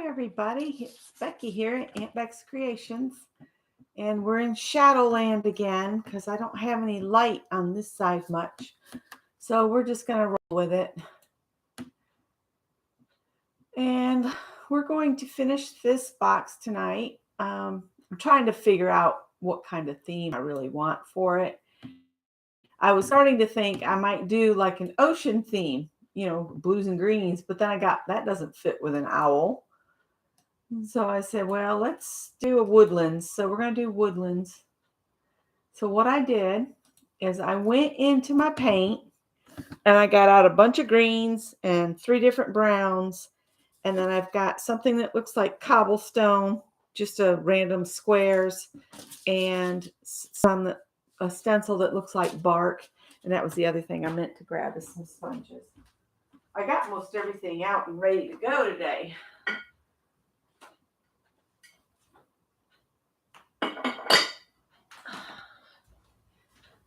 Hi everybody, it's Becky here at Aunt Beck's Creations, and we're in Shadowland again because I don't have any light on this side much, so we're just going to roll with it. And we're going to finish this box tonight. I'm trying to figure out what kind of theme I really want for it. I was starting to think I might do like an ocean theme, blues and greens, but then I got that doesn't fit with an owl. So I said, well, let's do a woodlands. So we're going to do woodlands. So what I did is I went into my paint and I got out a bunch of greens and 3 different browns. And then I've got something that looks like cobblestone, just a random squares, and a stencil that looks like bark. And that was the other thing I meant to grab is some sponges. I got most everything out and ready to go today.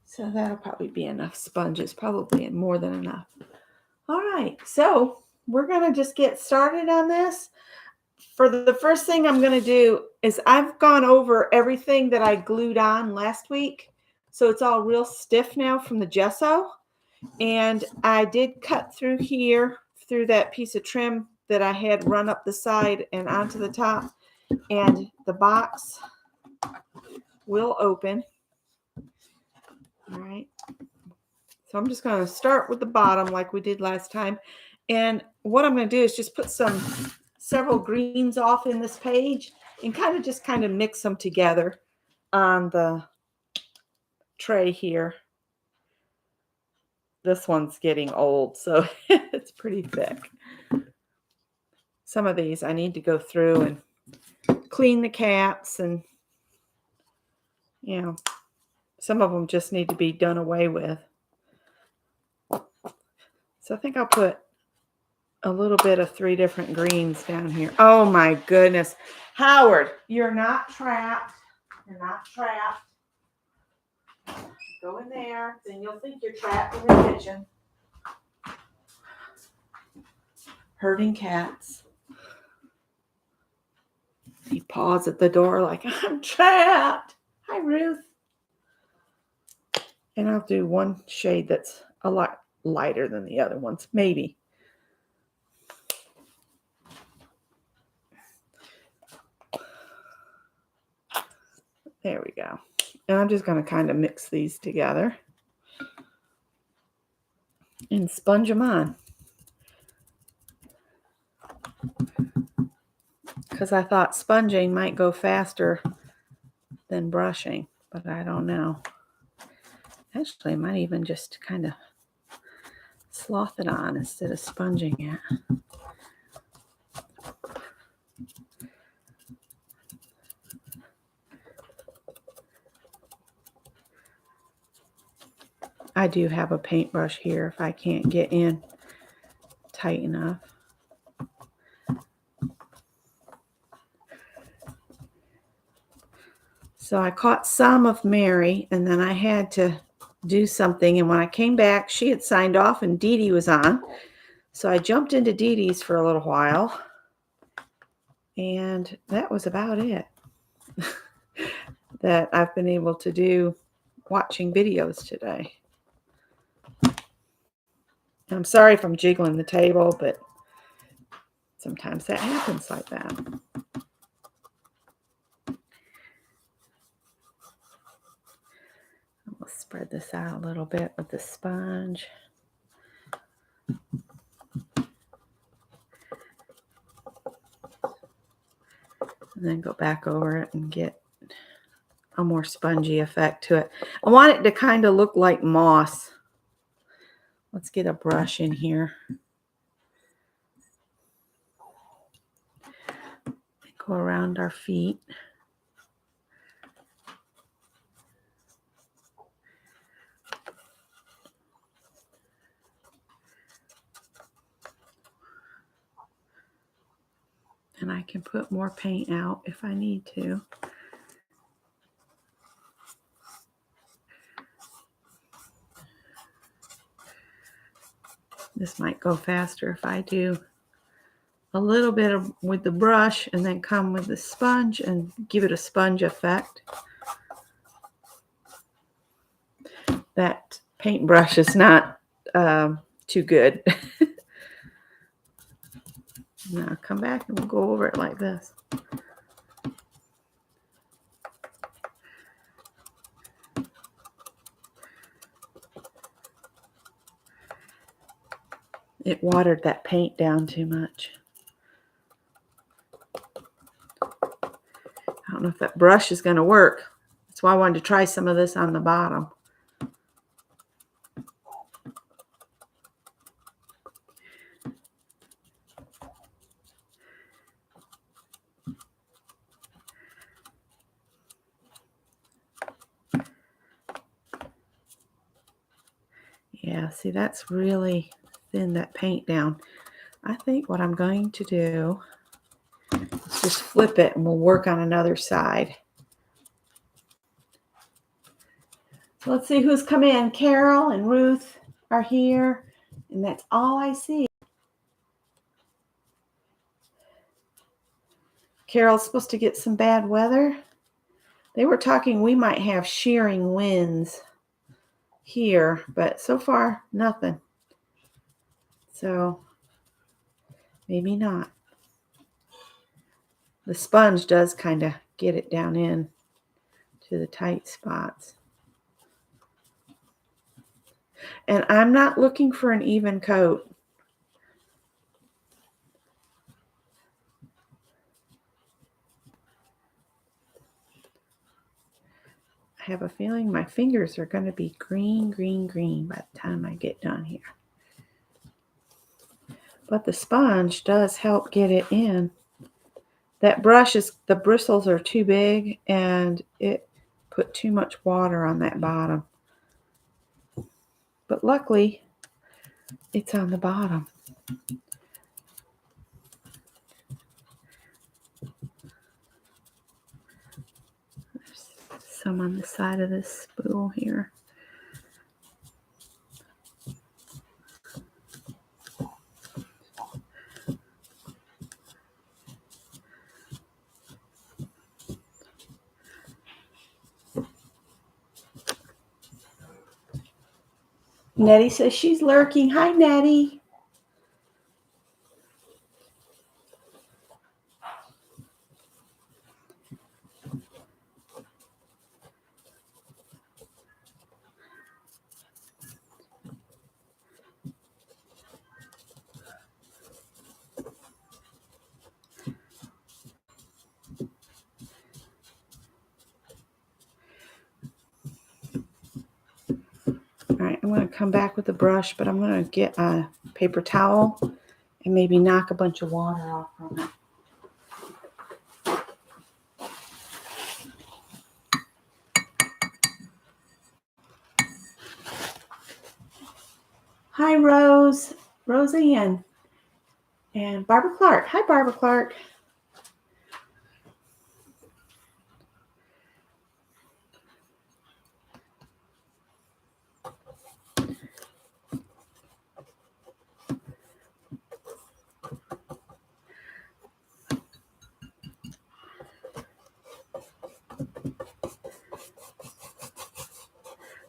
So that'll probably be enough sponges, probably more than enough. All right, so we're going to just get started on this. For the first thing I'm going to do is I've gone over everything that I glued on last week. So it's all real stiff now from the gesso. And I did cut through here, through that piece of trim that I had run up the side and onto the top. And the box will open. All right. So I'm just going to start with the bottom like we did last time. And what I'm going to do is just put several greens off in this page and kind of mix them together on the tray here. This one's getting old, so it's pretty thick. Some of these I need to go through and clean the caps, and some of them just need to be done away with. So I think I'll put a little bit of 3 different greens down here. Oh my goodness. Howard, you're not trapped. You're not trapped. Go in there, then you'll think you're trapped in the kitchen. Herding cats. He paws at the door like, I'm trapped. Hi, Ruth. And I'll do one shade that's a lot lighter than the other ones, maybe. There we go. And I'm just going to kind of mix these together and sponge them on. Because I thought sponging might go faster than brushing, but I don't know. Actually, I might even just kind of sloth it on instead of sponging it. I do have a paintbrush here if I can't get in tight enough. So I caught some of Mary, and then I had to do something. And when I came back, she had signed off and Dee Dee was on. So I jumped into Dee Dee's for a little while. And that was about it that I've been able to do watching videos today. I'm sorry if I'm jiggling the table, but sometimes that happens like that. We'll spread this out a little bit with the sponge. And then go back over it and get a more spongy effect to it. I want it to kind of look like moss. Let's get a brush in here. Go around our feet. And I can put more paint out if I need to. This might go faster if I do a little bit of with the brush and then come with the sponge and give it a sponge effect. That paintbrush is not too good. Now come back and we'll go over it like this. It watered that paint down too much. I don't know if that brush is going to work. That's why I wanted to try some of this on the bottom. Yeah, see, that's really thin that paint down. I think what I'm going to do is just flip it and we'll work on another side. So let's see who's come in. Carol and Ruth are here, and that's all I see. Carol's supposed to get some bad weather. They were talking we might have shearing winds here, but so far nothing. So maybe not. The sponge does kind of get it down in to the tight spots. And I'm not looking for an even coat. I have a feeling my fingers are going to be green, green, green by the time I get done here. But the sponge does help get it in. That brush is, the bristles are too big and it put too much water on that bottom. But luckily, it's on the bottom. There's some on the side of this spool here. Nettie says she's lurking. Hi, Nettie. All right, I'm going to come back with the brush, but I'm going to get a paper towel and maybe knock a bunch of water off from it. Hi, Rose. Roseanne. And Barbara Clark. Hi, Barbara Clark.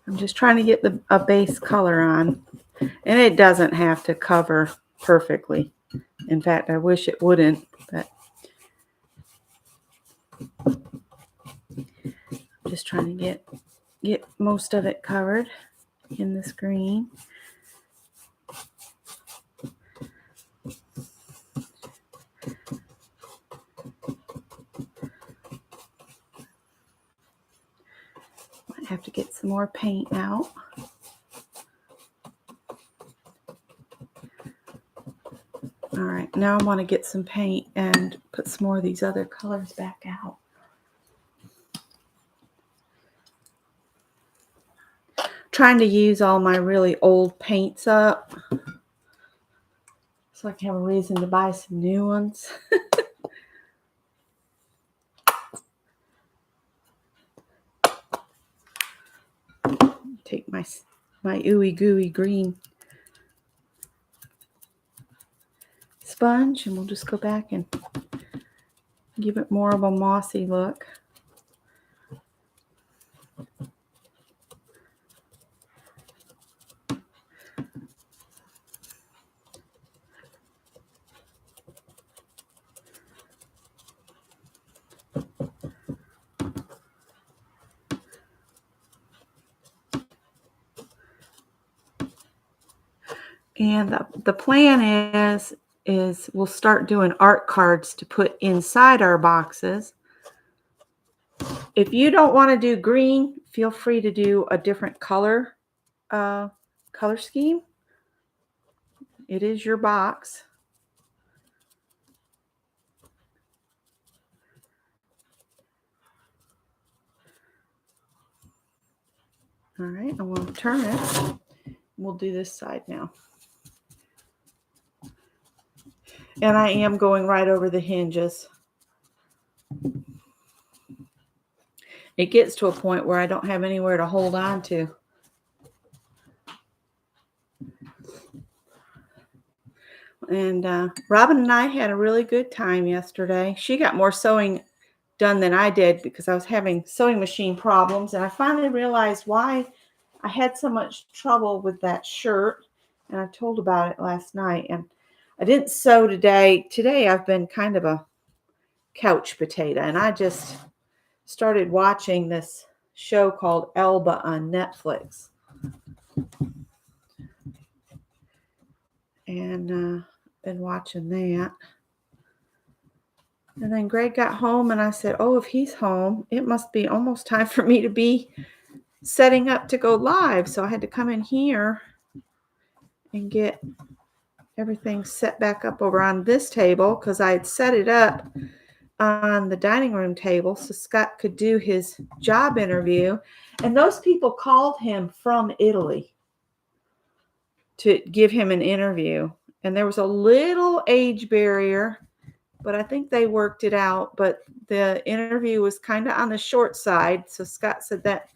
I'm just trying to get a base color on. And it doesn't have to cover perfectly. In fact, I wish it wouldn't, but I'm just trying to get most of it covered in this green. Might have to get some more paint out. All right, now I want to get some paint and put some more of these other colors back out. Trying to use all my really old paints up so I can have a reason to buy some new ones. Take my ooey gooey green sponge, and we'll just go back and give it more of a mossy look. And the plan is we'll start doing art cards to put inside our boxes. If you don't want to do green, feel free to do a different color scheme. It is your box. All right, I'm going to turn it. We'll do this side now. And I am going right over the hinges. It gets to a point where I don't have anywhere to hold on to. And Robin and I had a really good time yesterday. She got more sewing done than I did because I was having sewing machine problems. And I finally realized why I had so much trouble with that shirt. And I told about it last night. And I didn't sew today. Today I've been kind of a couch potato. And I just started watching this show called Elba on Netflix. And been watching that. And then Greg got home and I said, oh, if he's home, it must be almost time for me to be setting up to go live. So I had to come in here and get everything set back up over on this table because I had set it up on the dining room table so Scott could do his job interview. And those people called him from Italy to give him an interview. And there was a little age barrier, but I think they worked it out. But the interview was kind of on the short side. So Scott said that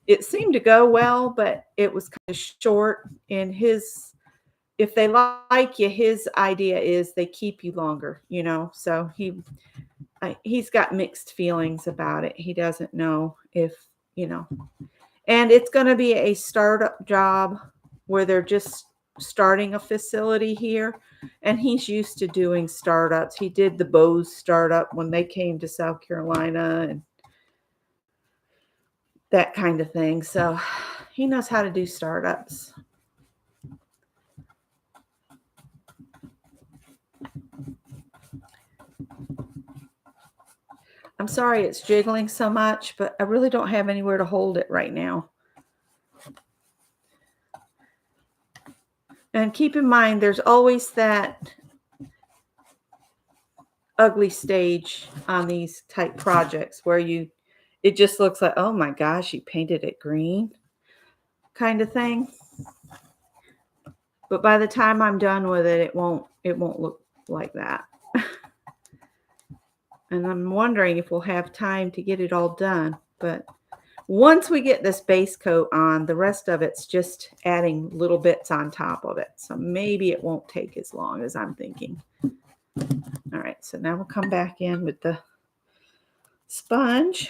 it seemed to go well, but it was kind of short. And if they like you, his idea is they keep you longer, So he's got mixed feelings about it. He doesn't know if, and it's going to be a startup job where they're just starting a facility here. And he's used to doing startups. He did the Bose startup when they came to South Carolina and that kind of thing. So he knows how to do startups. I'm sorry it's jiggling so much, but I really don't have anywhere to hold it right now. And keep in mind, there's always that ugly stage on these type projects where it just looks like, oh my gosh, you painted it green kind of thing. But by the time I'm done with it, it won't look like that. And I'm wondering if we'll have time to get it all done. But once we get this base coat on, the rest of it's just adding little bits on top of it. So maybe it won't take as long as I'm thinking. All right, so now we'll come back in with the sponge.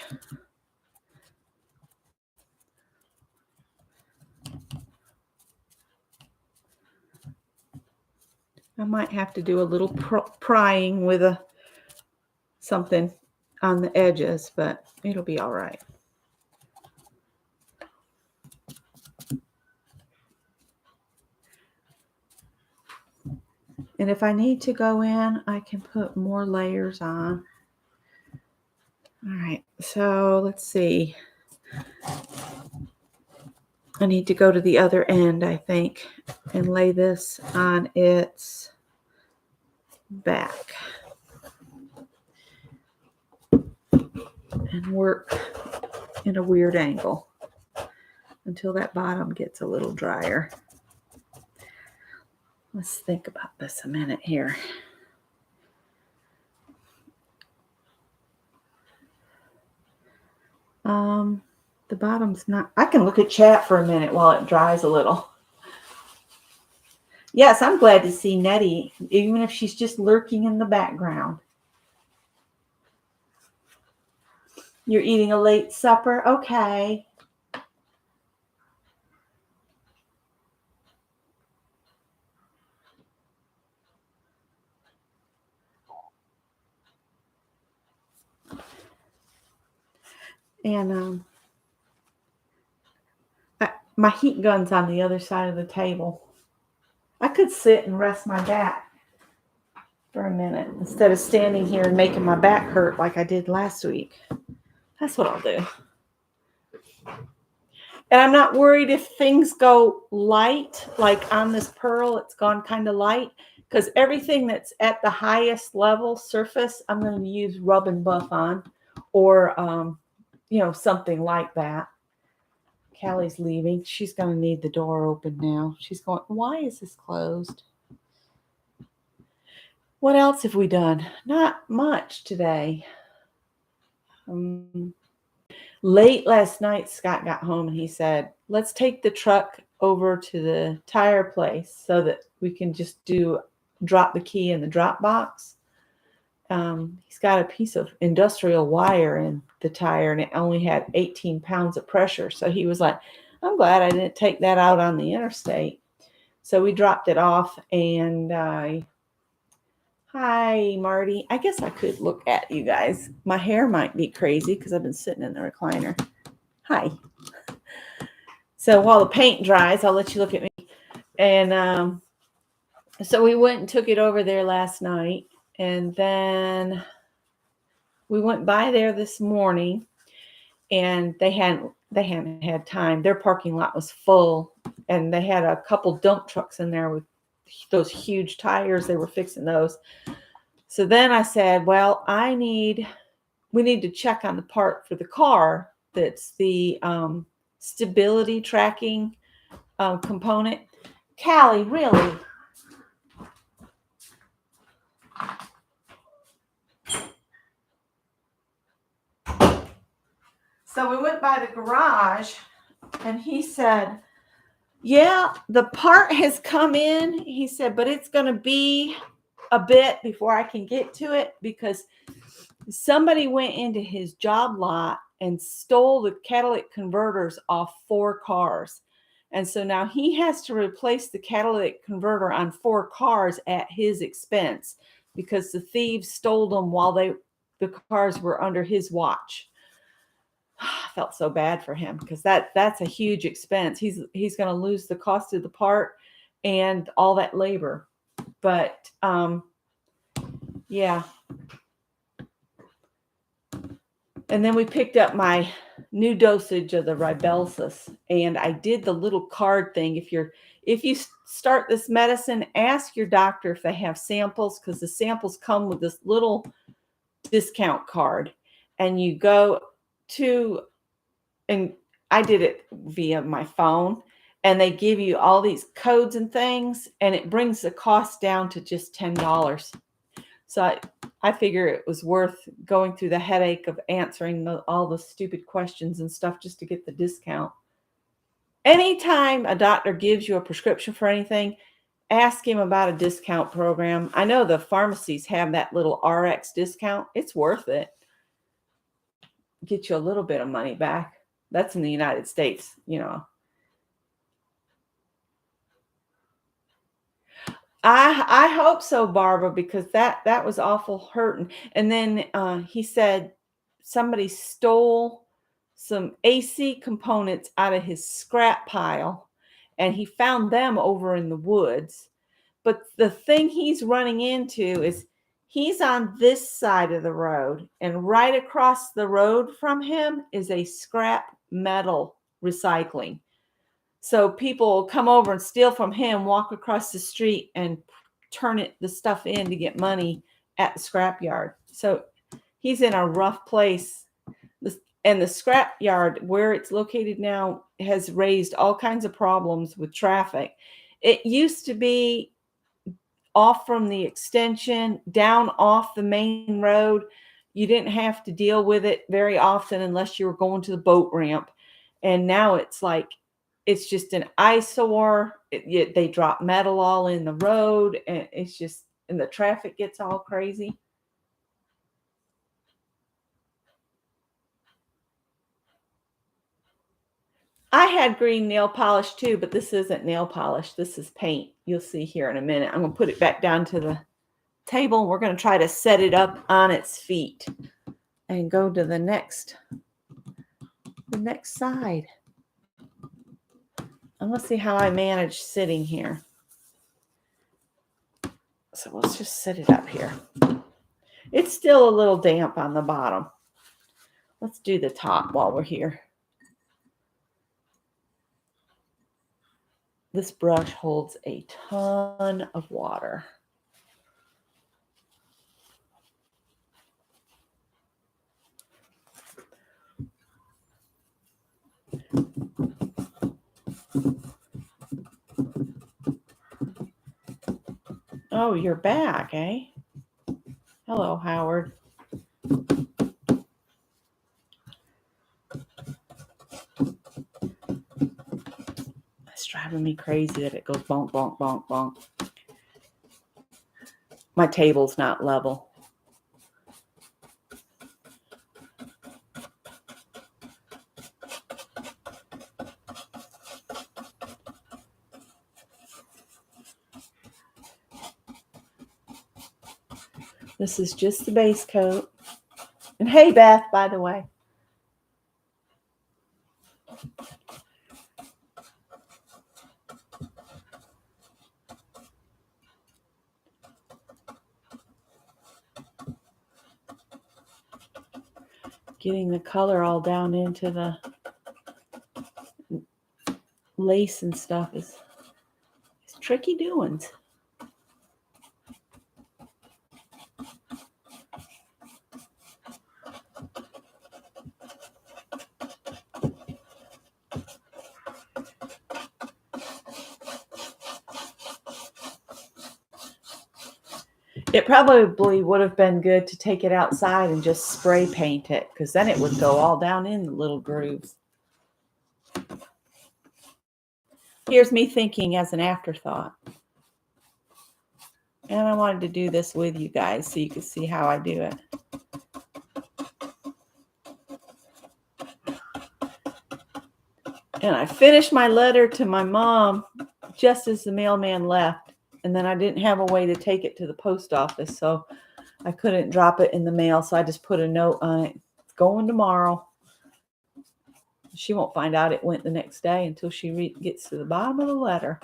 I might have to do a little prying with something on the edges, but it'll be all right. And if I need to go in, I can put more layers on. All right, so let's see. I need to go to the other end, I think, and lay this on its back. And work in a weird angle until that bottom gets a little drier. Let's think about this a minute here. The bottom's not, I can look at chat for a minute while it dries a little. Yes, I'm glad to see Nettie, even if she's just lurking in the background. You're eating a late supper? Okay. And my heat gun's on the other side of the table. I could sit and rest my back for a minute instead of standing here and making my back hurt like I did last week. That's what I'll do. And I'm not worried if things go light, like on this pearl, it's gone kind of light, because everything that's at the highest level surface, I'm going to use rub and buff on, or, something like that. Callie's leaving. She's going to need the door open now. She's going, why is this closed? What else have we done? Not much today. Late last night, Scott got home and he said, let's take the truck over to the tire place so that we can just drop the key in the drop box. He's got a piece of industrial wire in the tire and it only had 18 pounds of pressure. So he was like, I'm glad I didn't take that out on the interstate. So we dropped it off and hi, Marty. I guess I could look at you guys. My hair might be crazy because I've been sitting in the recliner. Hi. So while the paint dries, I'll let you look at me. And so we went and took it over there last night. And then we went by there this morning and they hadn't had time. Their parking lot was full and they had a couple dump trucks in there with those huge tires. They were fixing those. So then I said, well, we need to check on the part for the car that's the stability tracking component. Callie, really? So we went by the garage and he said, yeah, the part has come in. He said, but it's going to be a bit before I can get to it because somebody went into his job lot and stole the catalytic converters off 4 cars. And so now he has to replace the catalytic converter on 4 cars at his expense because the thieves stole them while the cars were under his watch. I felt so bad for him because that's a huge expense. He's going to lose the cost of the part and all that labor. But yeah. And then we picked up my new dosage of the Ribelsis, and I did the little card thing. If you start this medicine, ask your doctor if they have samples, because the samples come with this little discount card, and you go to, and I did it via my phone, and they give you all these codes and things, and it brings the cost down to just $10. So I figure it was worth going through the headache of answering all the stupid questions and stuff just to get the discount. Anytime a doctor gives you a prescription for anything, ask him about a discount program. I know the pharmacies have that little RX discount. It's worth it. Get you a little bit of money back. That's in the United States, I hope so, Barbara, because that was awful hurting. And then he said somebody stole some AC components out of his scrap pile, and he found them over in the woods. But the thing he's running into is he's on this side of the road, and right across the road from him is a scrap metal recycling. So people will come over and steal from him, walk across the street and turn the stuff in to get money at the scrapyard. So he's in a rough place. And the scrapyard where it's located now has raised all kinds of problems with traffic. It used to be off from the extension, down off the main road. You didn't have to deal with it very often unless you were going to the boat ramp. And now it's like it's just an eyesore. They drop metal all in the road, and and the traffic gets all crazy. I had green nail polish too, but this isn't nail polish. This is paint. You'll see here in a minute. I'm going to put it back down to the table. We're going to try to set it up on its feet and go to the next side. And let's see how I manage sitting here. So let's just set it up here. It's still a little damp on the bottom. Let's do the top while we're here. This brush holds a ton of water. Oh, you're back, eh? Hello, Howard. It's driving me crazy that it goes bonk, bonk, bonk, bonk. My table's not level. This is just the base coat. And hey, Beth, by the way. Getting the color all down into the lace and stuff is tricky doings. It probably would have been good to take it outside and just spray paint it, because then it would go all down in the little grooves. Here's me thinking as an afterthought. And I wanted to do this with you guys so you could see how I do it. And I finished my letter to my mom just as the mailman left. And then I didn't have a way to take it to the post office, so I couldn't drop it in the mail. So I just put a note on it. It's going tomorrow. She won't find out it went the next day until she gets to the bottom of the letter.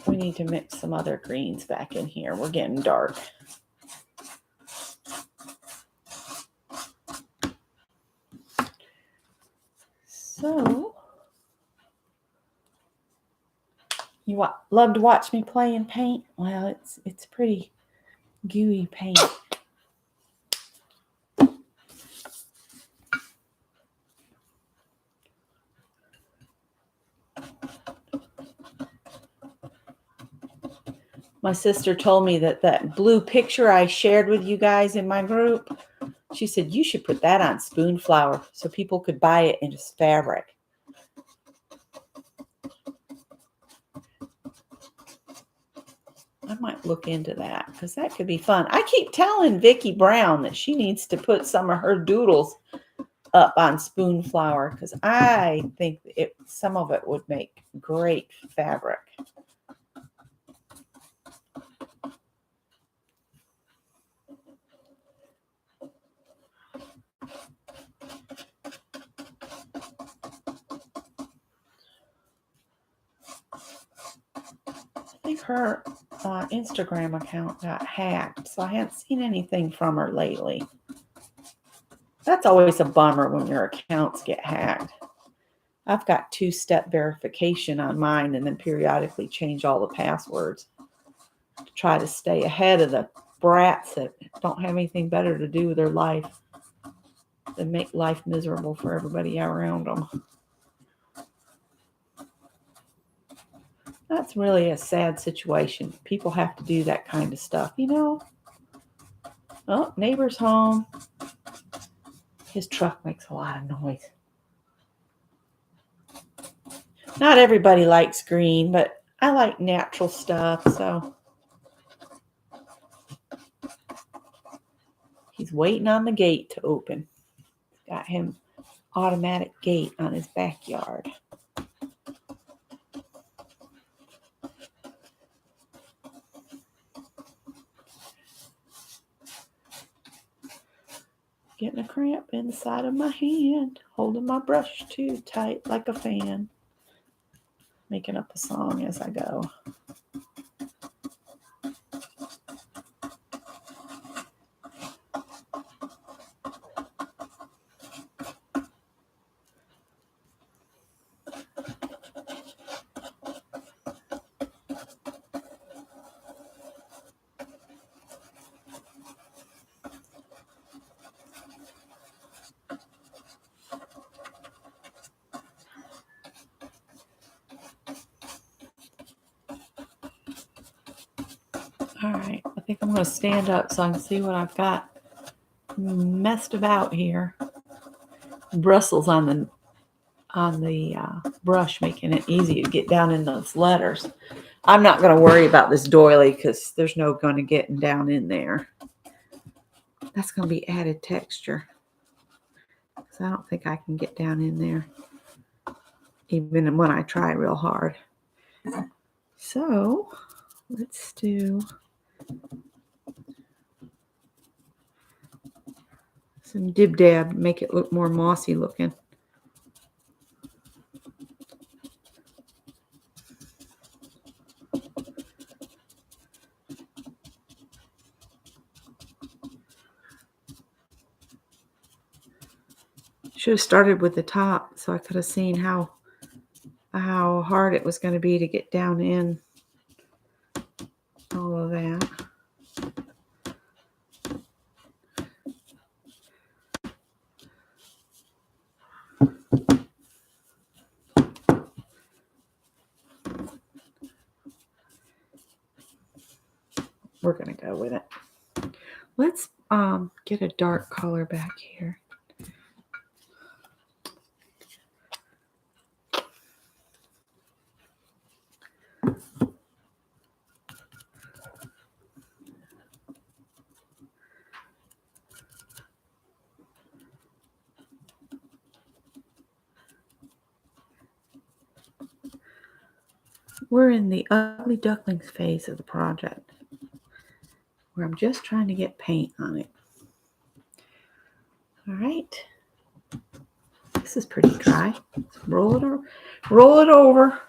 We need to mix some other greens back in here. We're getting dark. So, you love to watch me play and paint? Well, it's pretty gooey paint. My sister told me that blue picture I shared with you guys in my group, she said, you should put that on spoon flour so people could buy it in just fabric. I might look into that because that could be fun. I keep telling Vicki Brown that she needs to put some of her doodles up on spoon flour because I think some of it would make great fabric. I think her Instagram account got hacked, so I haven't seen anything from her lately. That's always a bummer when your accounts get hacked. I've got 2-step verification on mine and then periodically change all the passwords to try to stay ahead of the brats that don't have anything better to do with their life than make life miserable for everybody around them. That's really a sad situation. People have to do that kind of stuff, you know. Oh, neighbor's home. His truck makes a lot of noise. Not everybody likes green, but I like natural stuff, so he's waiting on the gate to open. Got him automatic gate on his backyard. Getting a cramp inside of my hand, holding my brush too tight like a fan. Making up a song as I go. All right, I think I'm going to stand up so I can see what I've got messed about here. Bristles on the brush, making it easy to get down in those letters. I'm not going to worry about this doily because there's no going to get down in there. That's going to be added texture. So I don't think I can get down in there, even when I try real hard. So let's do some dib dab, make it look more mossy looking. Should have started with the top so I could have seen how hard it was going to be to get down in all of that. We're going to go with it. Let's get a dark color back here. We're in the ugly ducklings phase of the project, where I'm just trying to get paint on it. All right. This is pretty dry. Let's roll it over.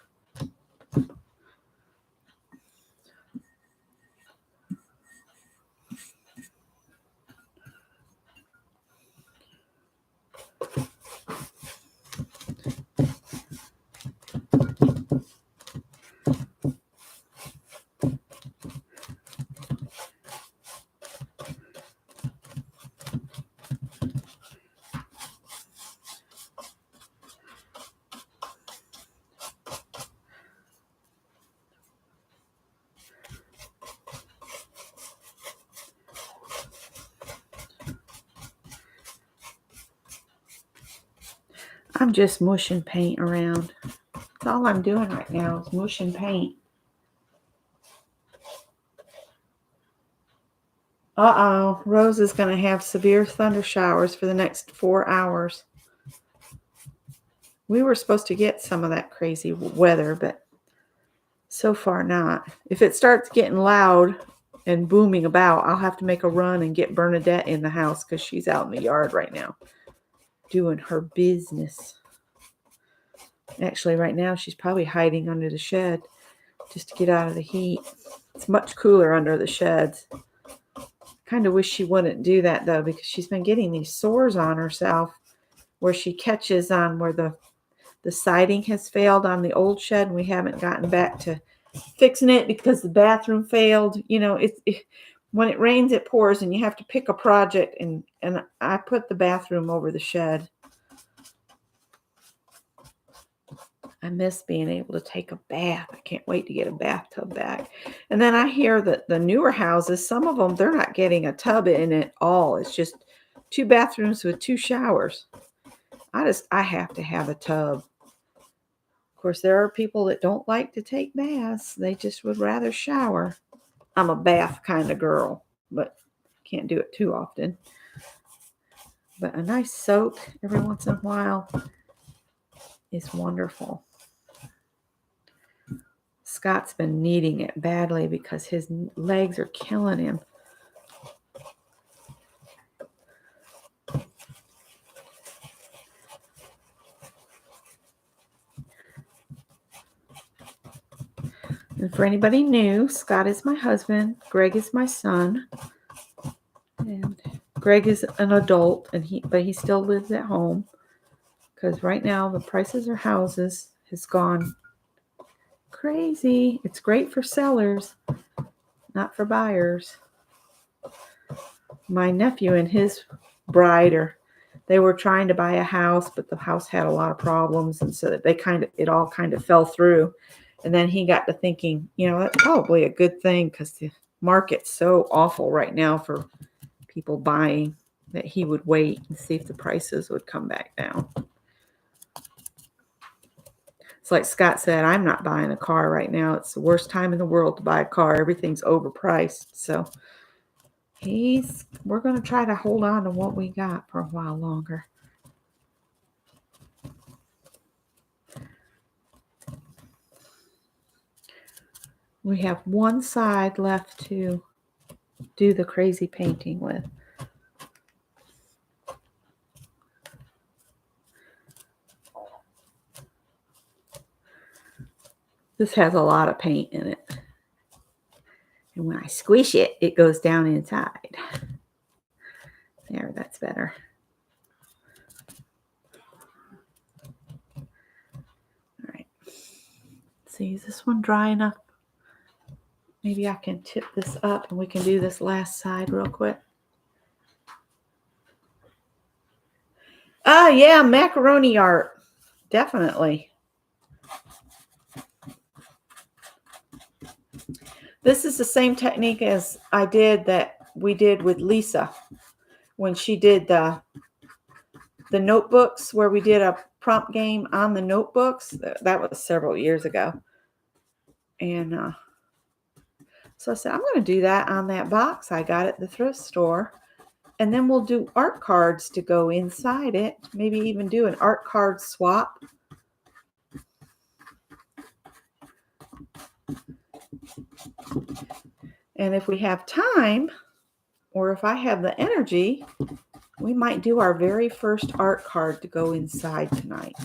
I'm just mushing paint around. That's all I'm doing right now is mushing paint. Uh-oh, Rose is going to have severe thunder showers for the next 4 hours. We were supposed to get some of that crazy weather, but so far not. If it starts getting loud and booming about, I'll have to make a run and get Bernadette in the house because she's out in the yard right now doing her business. Actually, right now, she's probably hiding under the shed just to get out of the heat. It's much cooler under the sheds. Kind of wish she wouldn't do that, though, because she's been getting these sores on herself where she catches on where the siding has failed on the old shed, and we haven't gotten back to fixing it because the bathroom failed. You know, when it rains, it pours, and you have to pick a project, and I put the bathroom over the shed. I miss being able to take a bath. I can't wait to get a bathtub back. And then I hear that the newer houses, some of them, they're not getting a tub in at all. It's just 2 bathrooms with 2 showers. I have to have a tub. Of course, there are people that don't like to take baths. They just would rather shower. I'm a bath kind of girl, but can't do it too often. But a nice soak every once in a while is wonderful. Scott's been needing it badly because his legs are killing him. And for anybody new, Scott is my husband, Greg is my son, and Greg is an adult, but he still lives at home because right now the prices of houses has gone crazy. It's great for sellers, not for buyers. My nephew and his bride they were trying to buy a house, but the house had a lot of problems, and so it all kind of fell through. And then he got to thinking, that's probably a good thing because the market's so awful right now for people buying that he would wait and see if the prices would come back down. It's like Scott said, I'm not buying a car right now. It's the worst time in the world to buy a car. Everything's overpriced. So we're going to try to hold on to what we got for a while longer. We have one side left to do the crazy painting with. This has a lot of paint in it. And when I squish it, it goes down inside. There, that's better. All right. See, is this one dry enough? Maybe I can tip this up and we can do this last side real quick. Yeah, macaroni art. Definitely. This is the same technique as we did with Lisa when she did the notebooks, where we did a prompt game on the notebooks. That was several years ago. And so I said, I'm going to do that on that box I got at the thrift store. And then we'll do art cards to go inside it. Maybe even do an art card swap. And if we have time, or if I have the energy, we might do our very first art card to go inside tonight.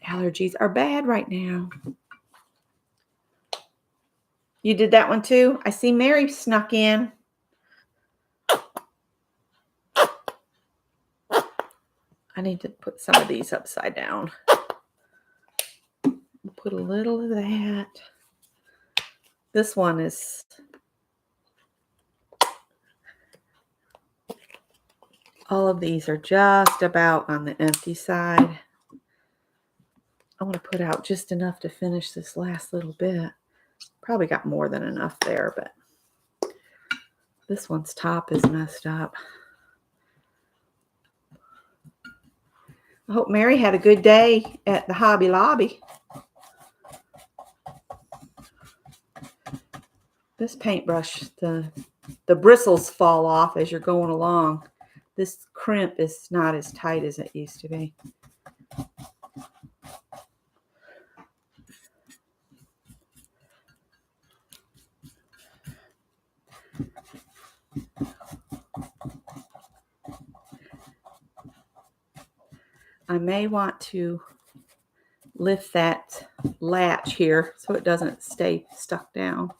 Allergies are bad right now. You did that one too? I see Mary snuck in. I need to put some of these upside down. Put a little of that. This one is all of these are just about on the empty side. I want to put out just enough to finish this last little bit. Probably got more than enough there, but this one's top is messed up. I hope Mary had a good day at the Hobby Lobby. This paintbrush, the bristles fall off as you're going along. This crimp is not as tight as it used to be. I may want to lift that latch here so it doesn't stay stuck down.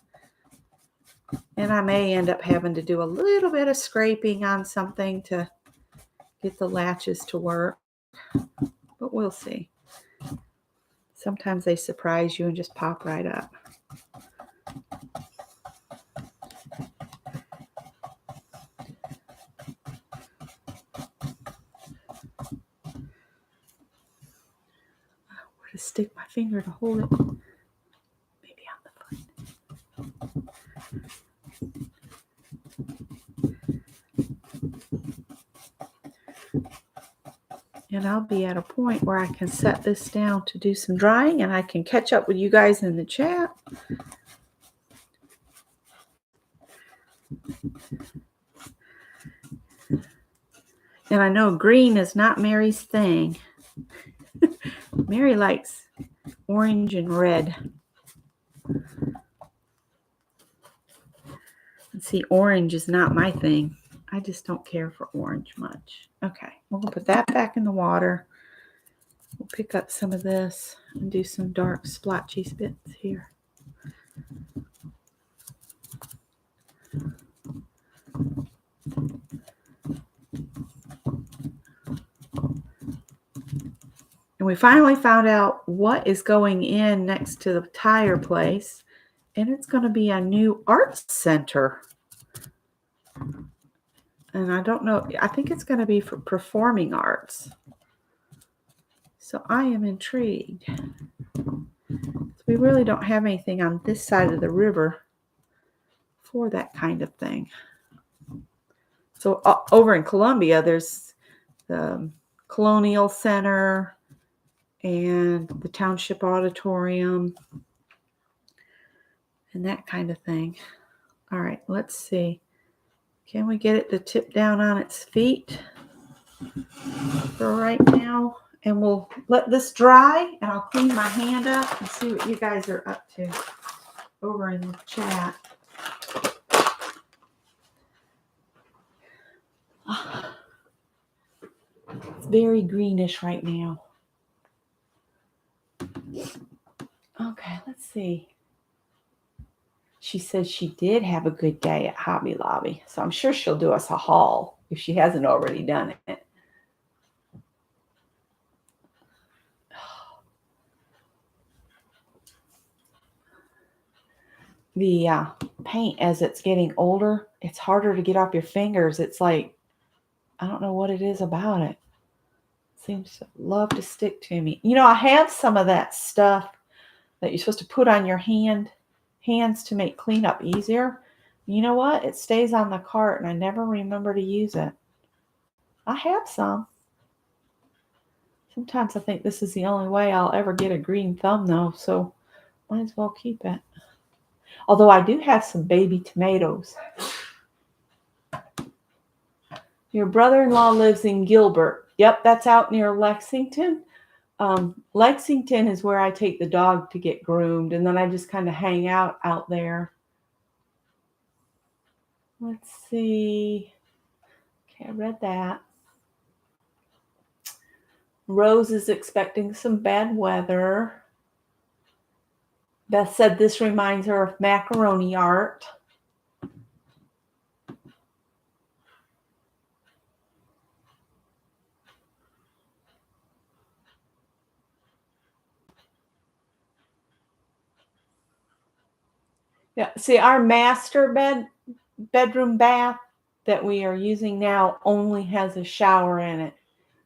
And I may end up having to do a little bit of scraping on something to get the latches to work. But we'll see. Sometimes they surprise you and just pop right up. Where to stick my finger to hold it? Maybe on the foot. And I'll be at a point where I can set this down to do some drying and I can catch up with you guys in the chat. And I know green is not Mary's thing. Mary likes orange and red. And see, orange is not my thing. I just don't care for orange much. Okay, we're going to put that back in the water. We'll pick up some of this and do some dark splotchy bits here. And we finally found out what is going in next to the tire place. And it's going to be a new art center. And I don't know, I think it's going to be for performing arts. So I am intrigued. We really don't have anything on this side of the river for that kind of thing. So over in Columbia, there's the Colonial Center and the Township Auditorium and that kind of thing. All right, let's see. Can we get it to tip down on its feet for right now? And we'll let this dry, and I'll clean my hand up and see what you guys are up to over in the chat. It's very greenish right now. Okay, let's see. She said she did have a good day at Hobby Lobby, so I'm sure she'll do us a haul if she hasn't already done it. The paint, as it's getting older, it's harder to get off your fingers. It's like, I don't know what it is about it. Seems to love to stick to me. You know, I have some of that stuff that you're supposed to put on your hands to make cleanup easier. You know what? It stays on the cart and I never remember to use it. I have some. Sometimes I think this is the only way I'll ever get a green thumb though, so might as well keep it. Although I do have some baby tomatoes. Your brother-in-law lives in Gilbert. Yep, that's out near Lexington. Lexington is where I take the dog to get groomed, and then I just kind of hang out there. Let's see. Okay, I read that. Rose is expecting some bad weather. Beth said this reminds her of macaroni art. Yeah, see, our master bedroom bath that we are using now only has a shower in it.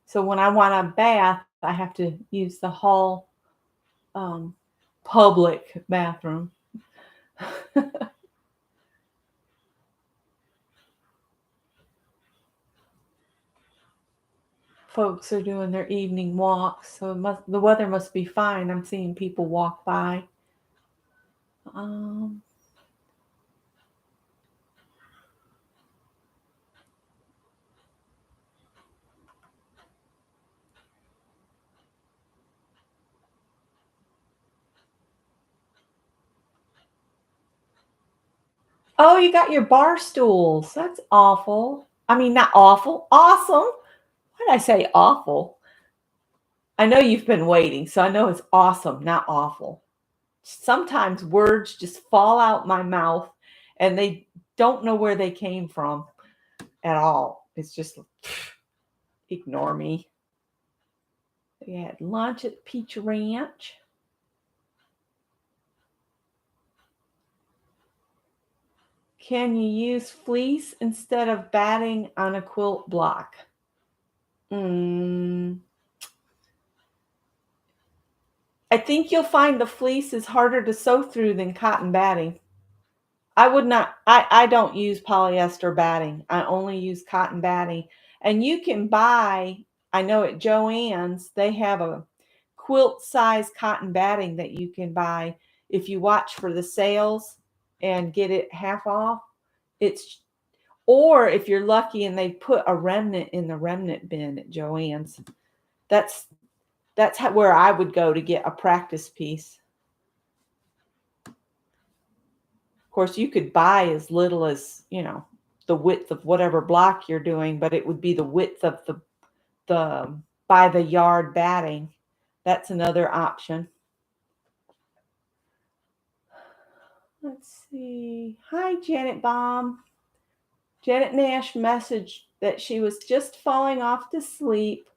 So when I want a bath, I have to use the hall public bathroom. Folks are doing their evening walks, so the weather must be fine. I'm seeing people walk by. Oh, you got your bar stools. That's awful. I mean, not awful. Awesome. Why did I say awful? I know you've been waiting, so I know it's awesome, not awful. Sometimes words just fall out my mouth and they don't know where they came from at all. It's just ignore me. We had lunch at Peach Ranch. Can you use fleece instead of batting on a quilt block? I think you'll find the fleece is harder to sew through than cotton batting. I don't use polyester batting. I only use cotton batting. And you can buy, I know at Joann's, they have a quilt size cotton batting that you can buy if you watch for the sales and get it half off. It's Or if you're lucky and they put a remnant in the remnant bin at Joann's. That's where I would go to get a practice piece. Of course, you could buy as little as, the width of whatever block you're doing, but it would be the width of the by the yard batting. That's another option. Let's see. Hi, Janet Baum. Janet Nash messaged that she was just falling off to sleep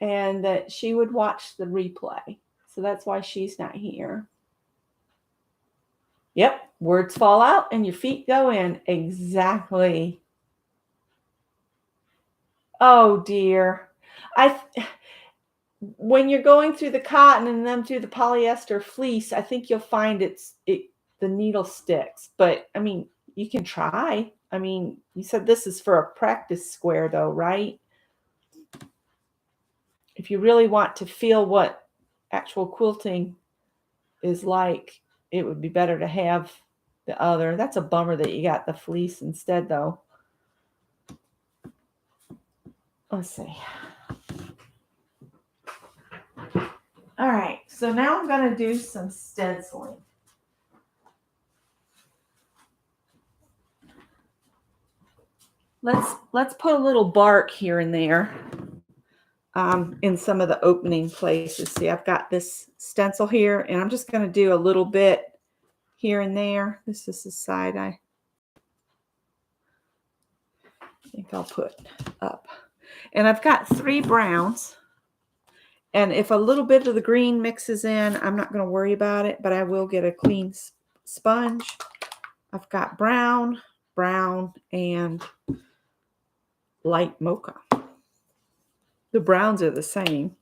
and that she would watch the replay. So that's why she's not here. Yep, words fall out and your feet go in. Exactly. Oh dear. When you're going through the cotton and then through the polyester fleece, I think you'll find the needle sticks. But I mean, you can try. I mean, you said this is for a practice square though, right? If you really want to feel what actual quilting is like, it would be better to have the other. That's a bummer that you got the fleece instead though. Let's see. All right, so now I'm going to do some stenciling. Let's put a little bark here and there in some of the opening places. See, I've got this stencil here, and I'm just going to do a little bit here and there. This is the side I think I'll put up. And I've got 3 browns. And if a little bit of the green mixes in, I'm not going to worry about it, but I will get a clean sponge. I've got brown, and light mocha. The browns are the same.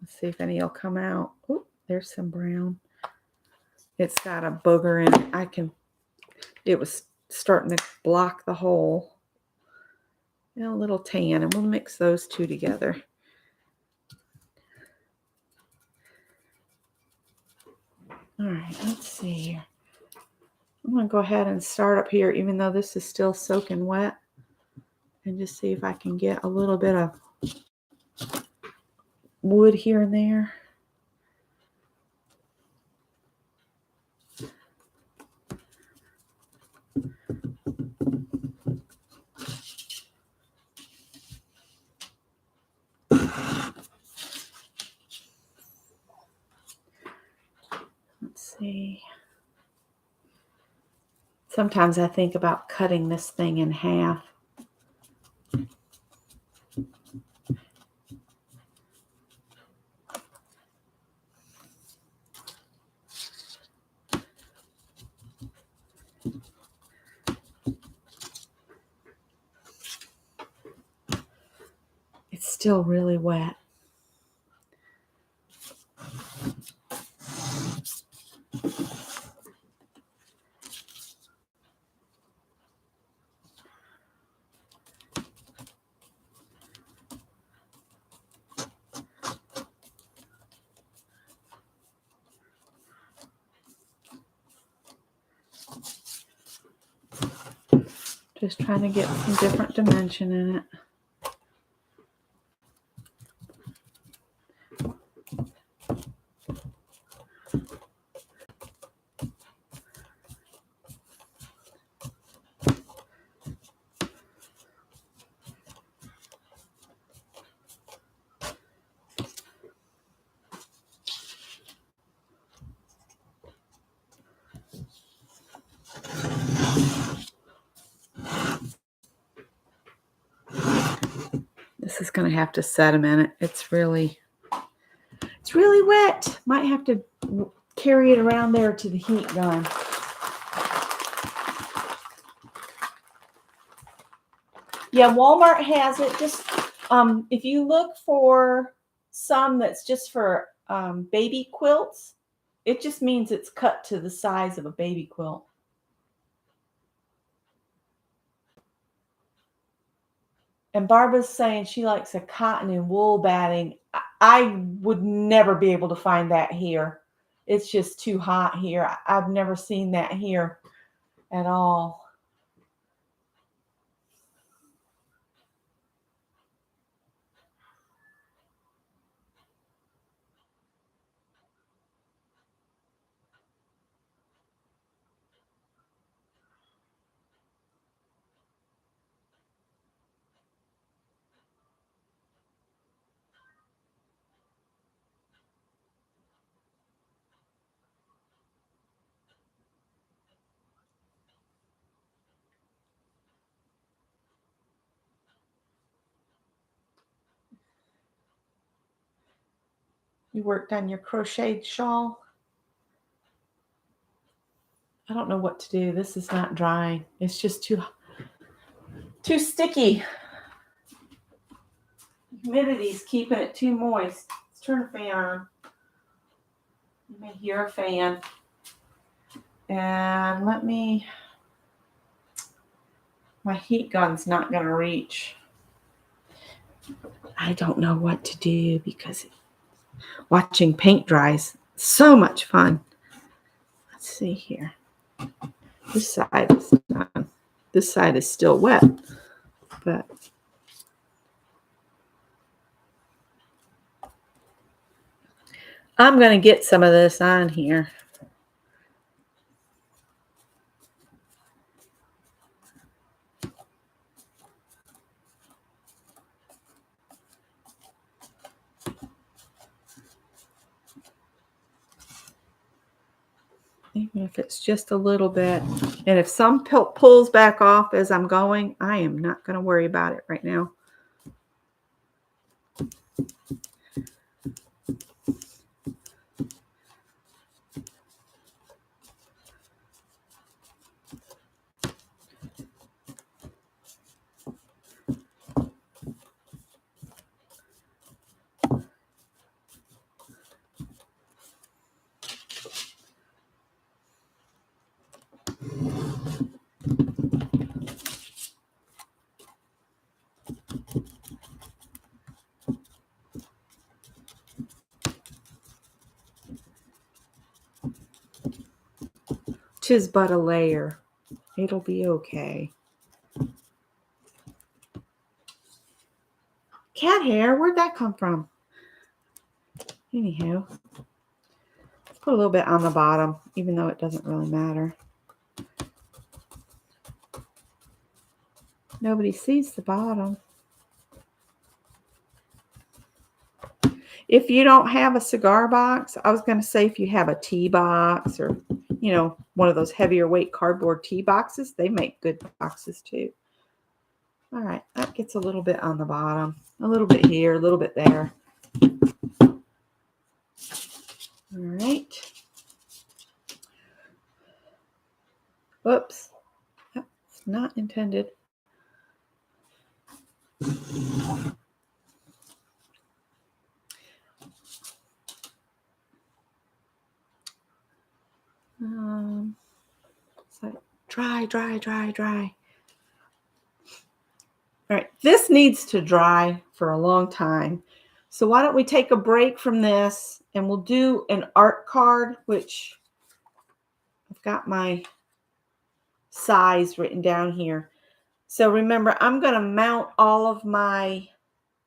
Let's see if any will come out. Oh, there's some brown. It's got a booger in it. It was starting to block the hole. And a little tan, and we'll mix those 2 together. All right, let's see here. I'm going to go ahead and start up here, even though this is still soaking wet, and just see if I can get a little bit of wood here and there. Let's see. Sometimes I think about cutting this thing in half. It's still really wet. Just trying to get some different dimension in it. This is going to have to set a minute. It's really wet. Might have to carry it around there to the heat gun. Yeah, Walmart has it. Just if you look for some that's just for baby quilts, it just means it's cut to the size of a baby quilt. And Barbara's saying she likes a cotton and wool batting. I would never be able to find that here. It's just too hot here. I've never seen that here at all. You worked on your crocheted shawl? I don't know what to do. This is not drying. It's just too sticky. Humidity's keeping it too moist. Let's turn the fan on. You may hear a fan. And my heat gun's not going to reach. I don't know what to do because watching paint dry is so much fun. Let's see here. This side is done. This side is still wet, but I'm going to get some of this on here. Even if it's just a little bit. And if some pulls back off as I'm going, I am not going to worry about it right now. Tis but a layer. It'll be okay. Cat hair, where'd that come from? Anyhow, let's put a little bit on the bottom, even though it doesn't really matter. Nobody sees the bottom. If you don't have a cigar box, I was going to say if you have a tea box or, one of those heavier weight cardboard tea boxes, they make good boxes too. All right, that gets a little bit on the bottom, a little bit here, a little bit there. All right. Whoops, that's not intended. So dry. All right, this needs to dry for a long time. So why don't we take a break from this and we'll do an art card, which I've got my size written down here. So remember, I'm going to mount all of my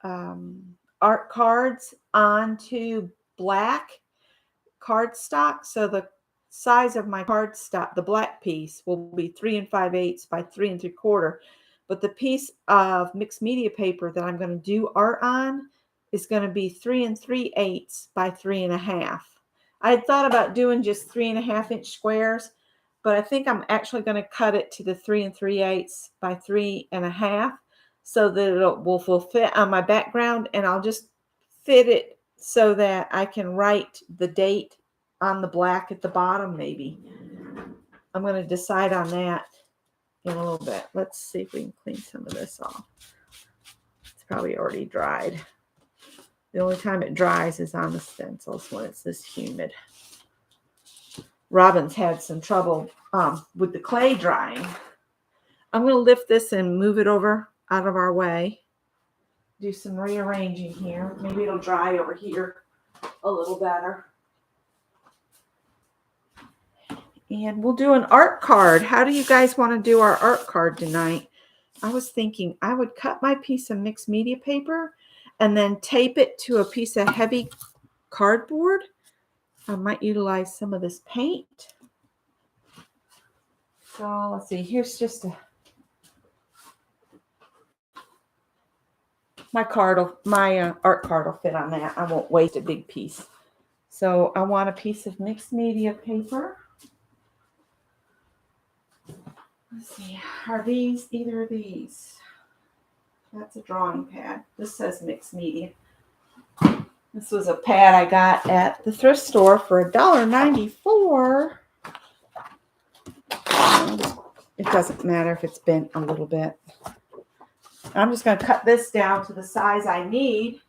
art cards onto black cardstock. So the size of my cardstock, the black piece, will be 3 5/8 by 3 3/4. But the piece of mixed media paper that I'm going to do art on is going to be 3 3/8 by 3 1/2. I had thought about doing just 3 1/2 inch squares, but I think I'm actually going to cut it to the 3 3/8 by 3 1/2 so that it will fit on my background, and I'll just fit it so that I can write the date on the black at the bottom maybe. I'm going to decide on that in a little bit. Let's see if we can clean some of this off. It's probably already dried. The only time it dries is on the stencils when it's this humid. Robin's had some trouble with the clay drying. I'm going to lift this and move it over out of our way. do some rearranging here. Maybe it'll dry over here a little better. And we'll do an art card. How do you guys want to do our art card tonight? I was thinking I would cut my piece of mixed media paper and then tape it to a piece of heavy cardboard. I might utilize some of this paint. So let's see, here's just my art card will fit on that. I won't waste a big piece. So I want a piece of mixed media paper. Let's see, are these either of these? That's a drawing pad. This says mixed media. This was a pad I got at the thrift store for $1.94. It doesn't matter if it's bent a little bit. I'm just going to cut this down to the size I need.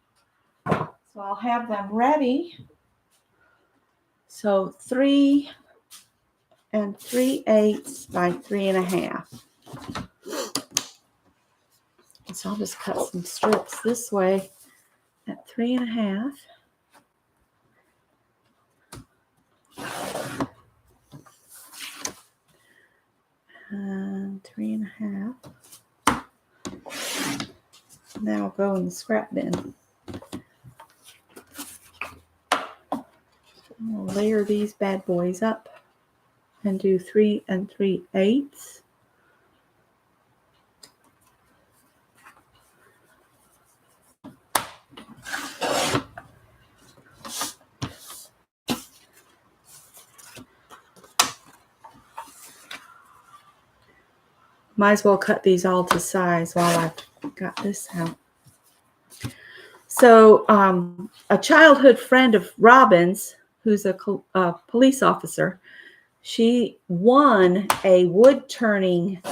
So I'll have them ready. So 3 3/8 by 3 1/2. So I'll just cut some strips this way at 3 1/2. And 3 1/2. Now I'll go in the scrap bin. I'll layer these bad boys up and do 3 3/8. Might as well cut these all to size while I've got this out. So a childhood friend of Robin's, who's a police officer, she won a wood turning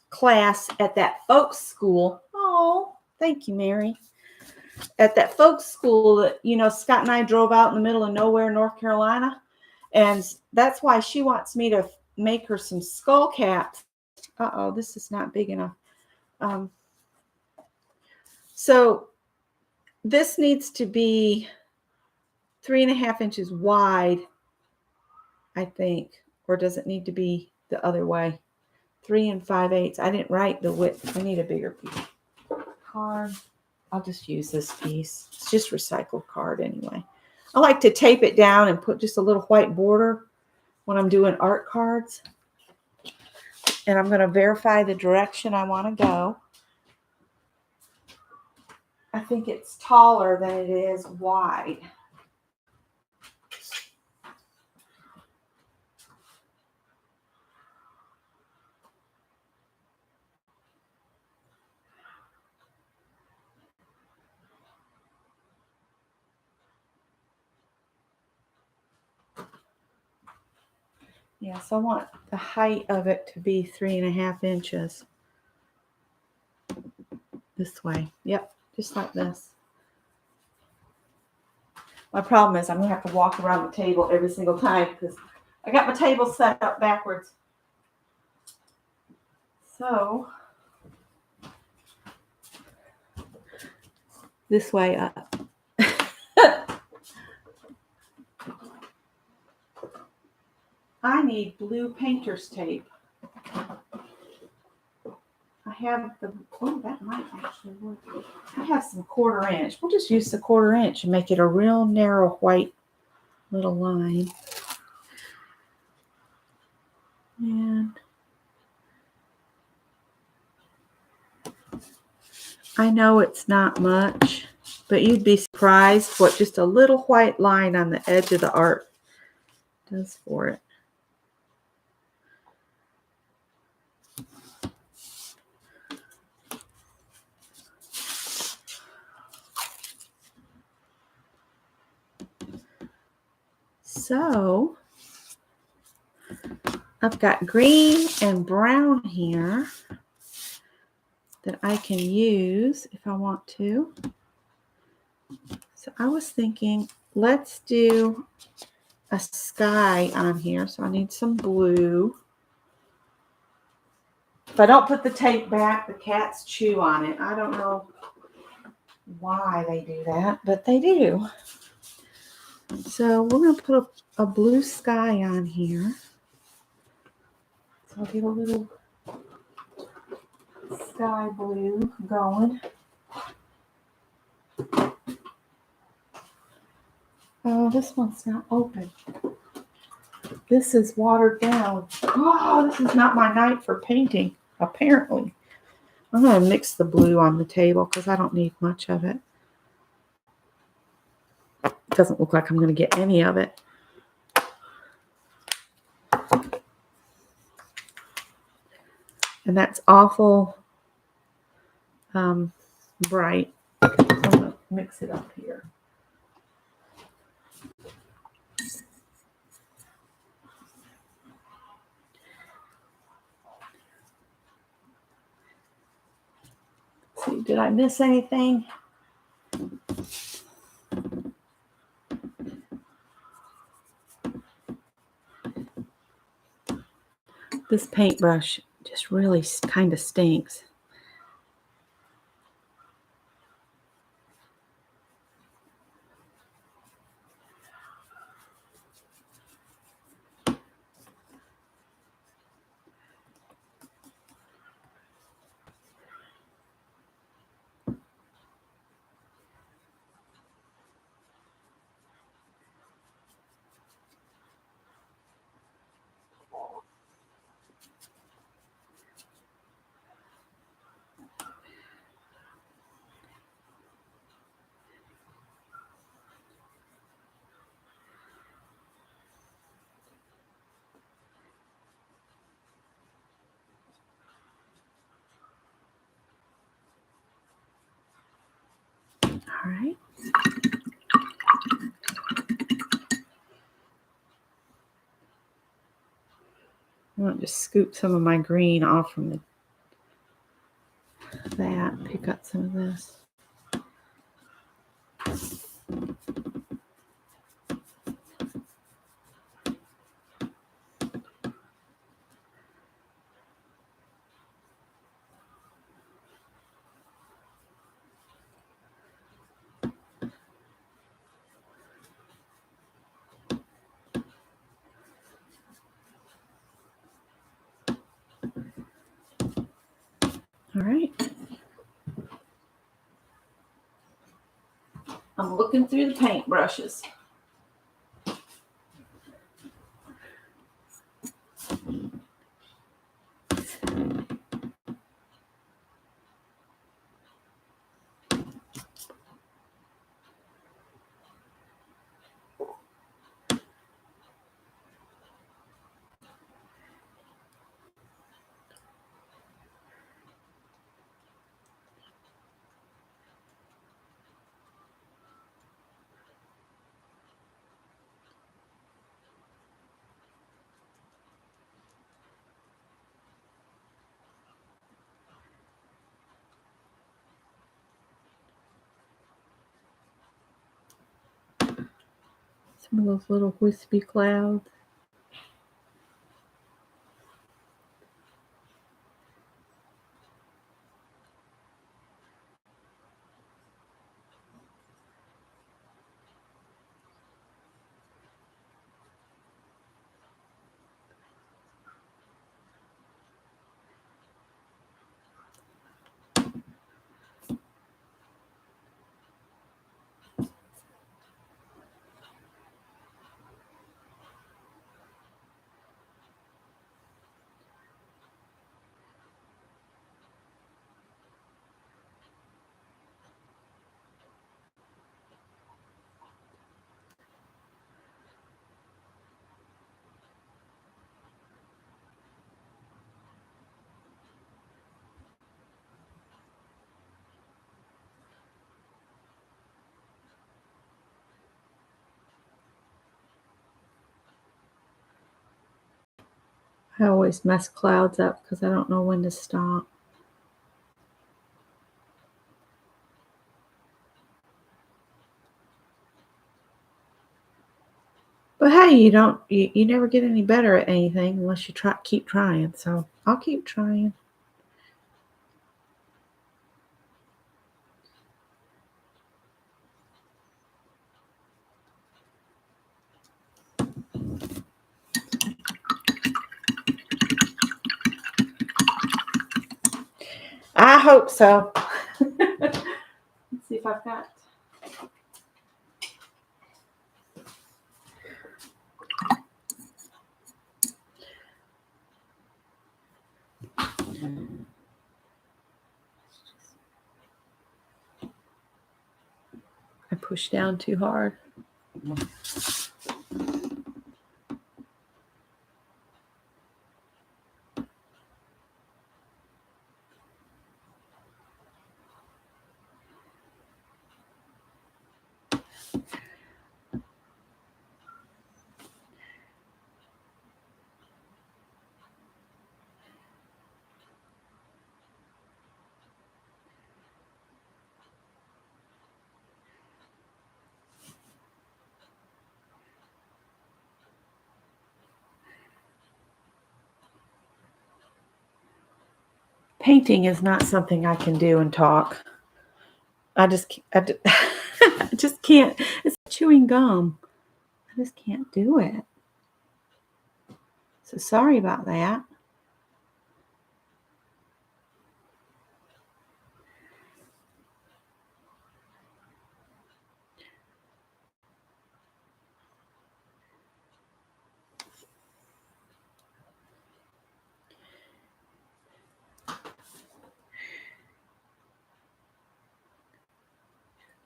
class at that folks school. Oh, thank you, Mary. At that folks school that, you know, Scott and I drove out in the middle of nowhere, North Carolina. And that's why she wants me to make her some skull caps. Uh-oh, this is not big enough. So this needs to be 3 1/2 inches wide, I think. Or does it need to be the other way? 3 5/8. I didn't write the width. I need a bigger piece. Card. I'll just use this piece. It's just recycled card anyway. I like to tape it down and put just a little white border when I'm doing art cards. And I'm going to verify the direction I want to go. I think it's taller than it is wide. Yes, I want the height of it to be 3 1/2 inches. This way. Yep, just like this. My problem is I'm going to have to walk around the table every single time because I got my table set up backwards. So, this way up. I need blue painter's tape. I have that might actually work. I have some 1/4 inch. We'll just use the 1/4 inch and make it a real narrow white little line. And I know it's not much, but you'd be surprised what just a little white line on the edge of the art does for it. So I've got green and brown here that I can use if I want to. So I was thinking, let's do a sky on here. So I need some blue. If I don't put the tape back, the cats chew on it. I don't know why they do that, but they do. So we're going to put a blue sky on here. So I'll get a little sky blue going. Oh, this one's not open. This is watered down. Oh, this is not my night for painting, apparently. I'm going to mix the blue on the table because I don't need much of it. It doesn't look like I'm going to get any of it. And that's awful bright. So I'm going to mix it up here. Let's see, did I miss anything? This paintbrush just really kind of stinks. All right. I'm going to just scoop some of my green off from that. Pick up some of this. All right. I'm looking through the paint brushes. Some of those little wispy clouds. I always mess clouds up because I don't know when to stop. But hey, you never get any better at anything unless you keep trying. So I'll keep trying. I hope so. Let's see if I've got. I pushed down too hard. Painting is not something I can do and talk. I just can't. It's chewing gum. I just can't do it. So sorry about that.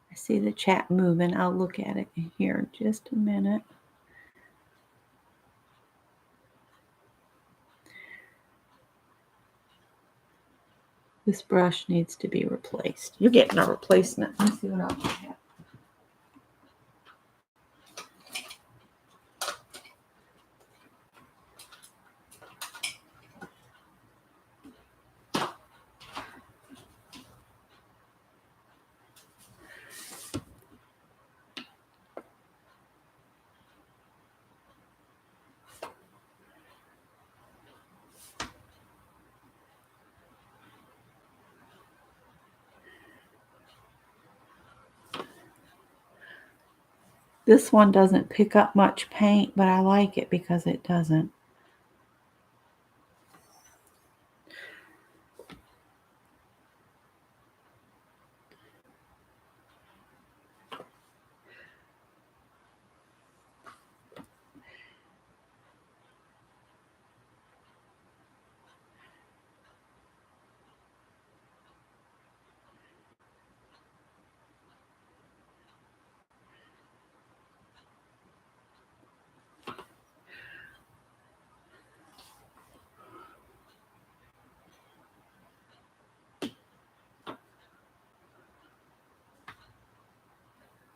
I see the chat moving. I'll look at it here in just a minute. This brush needs to be replaced. You're getting a replacement. Let me see what else I have. This one doesn't pick up much paint, but I like it because it doesn't.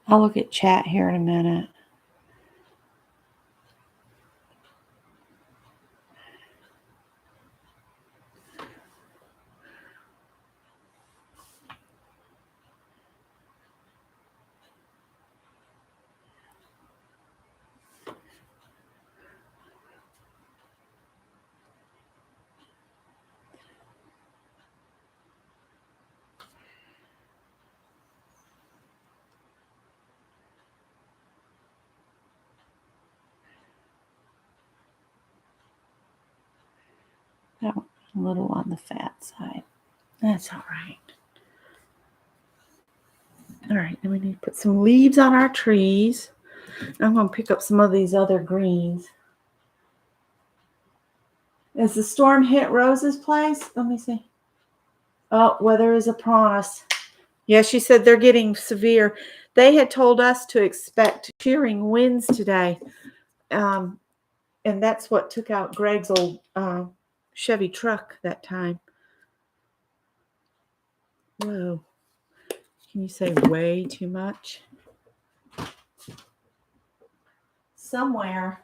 I'll look at chat here in a minute. That one a little on the fat side. That's all right. All right, then we need to put some leaves on our trees. I'm going to pick up some of these other greens. Has the storm hit Rose's place? Let me see. Oh, weather is upon us. Yeah, she said they're getting severe. They had told us to expect shearing winds today. And that's what took out Greg's old Chevy truck that time. Whoa. Can you say way too much? Somewhere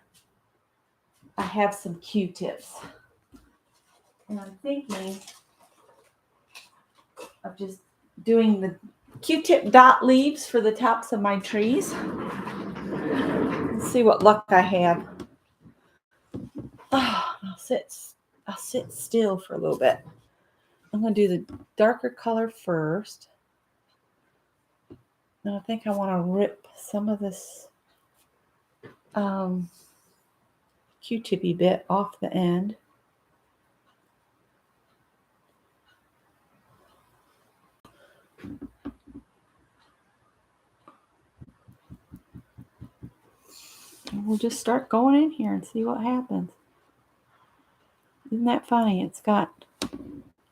I have some Q-tips. And I'm thinking of just doing the Q-tip dot leaves for the tops of my trees. Let's see what luck I have. Oh, I'll sit still for a little bit. I'm going to do the darker color first. And I think I want to rip some of this Q-tippy bit off the end. And we'll just start going in here and see what happens. Isn't that funny? It's got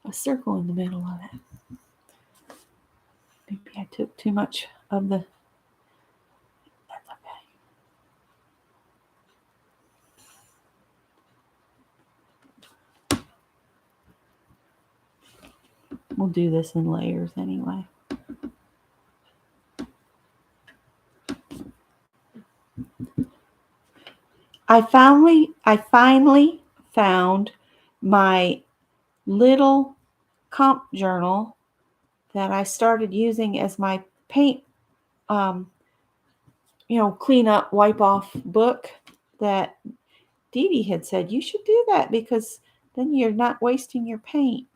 a circle in the middle of it. Maybe I took too much of the... That's okay. We'll do this in layers anyway. I finally found my little comp journal that I started using as my paint, clean up, wipe off book that Dee Dee had said, you should do that because then you're not wasting your paint.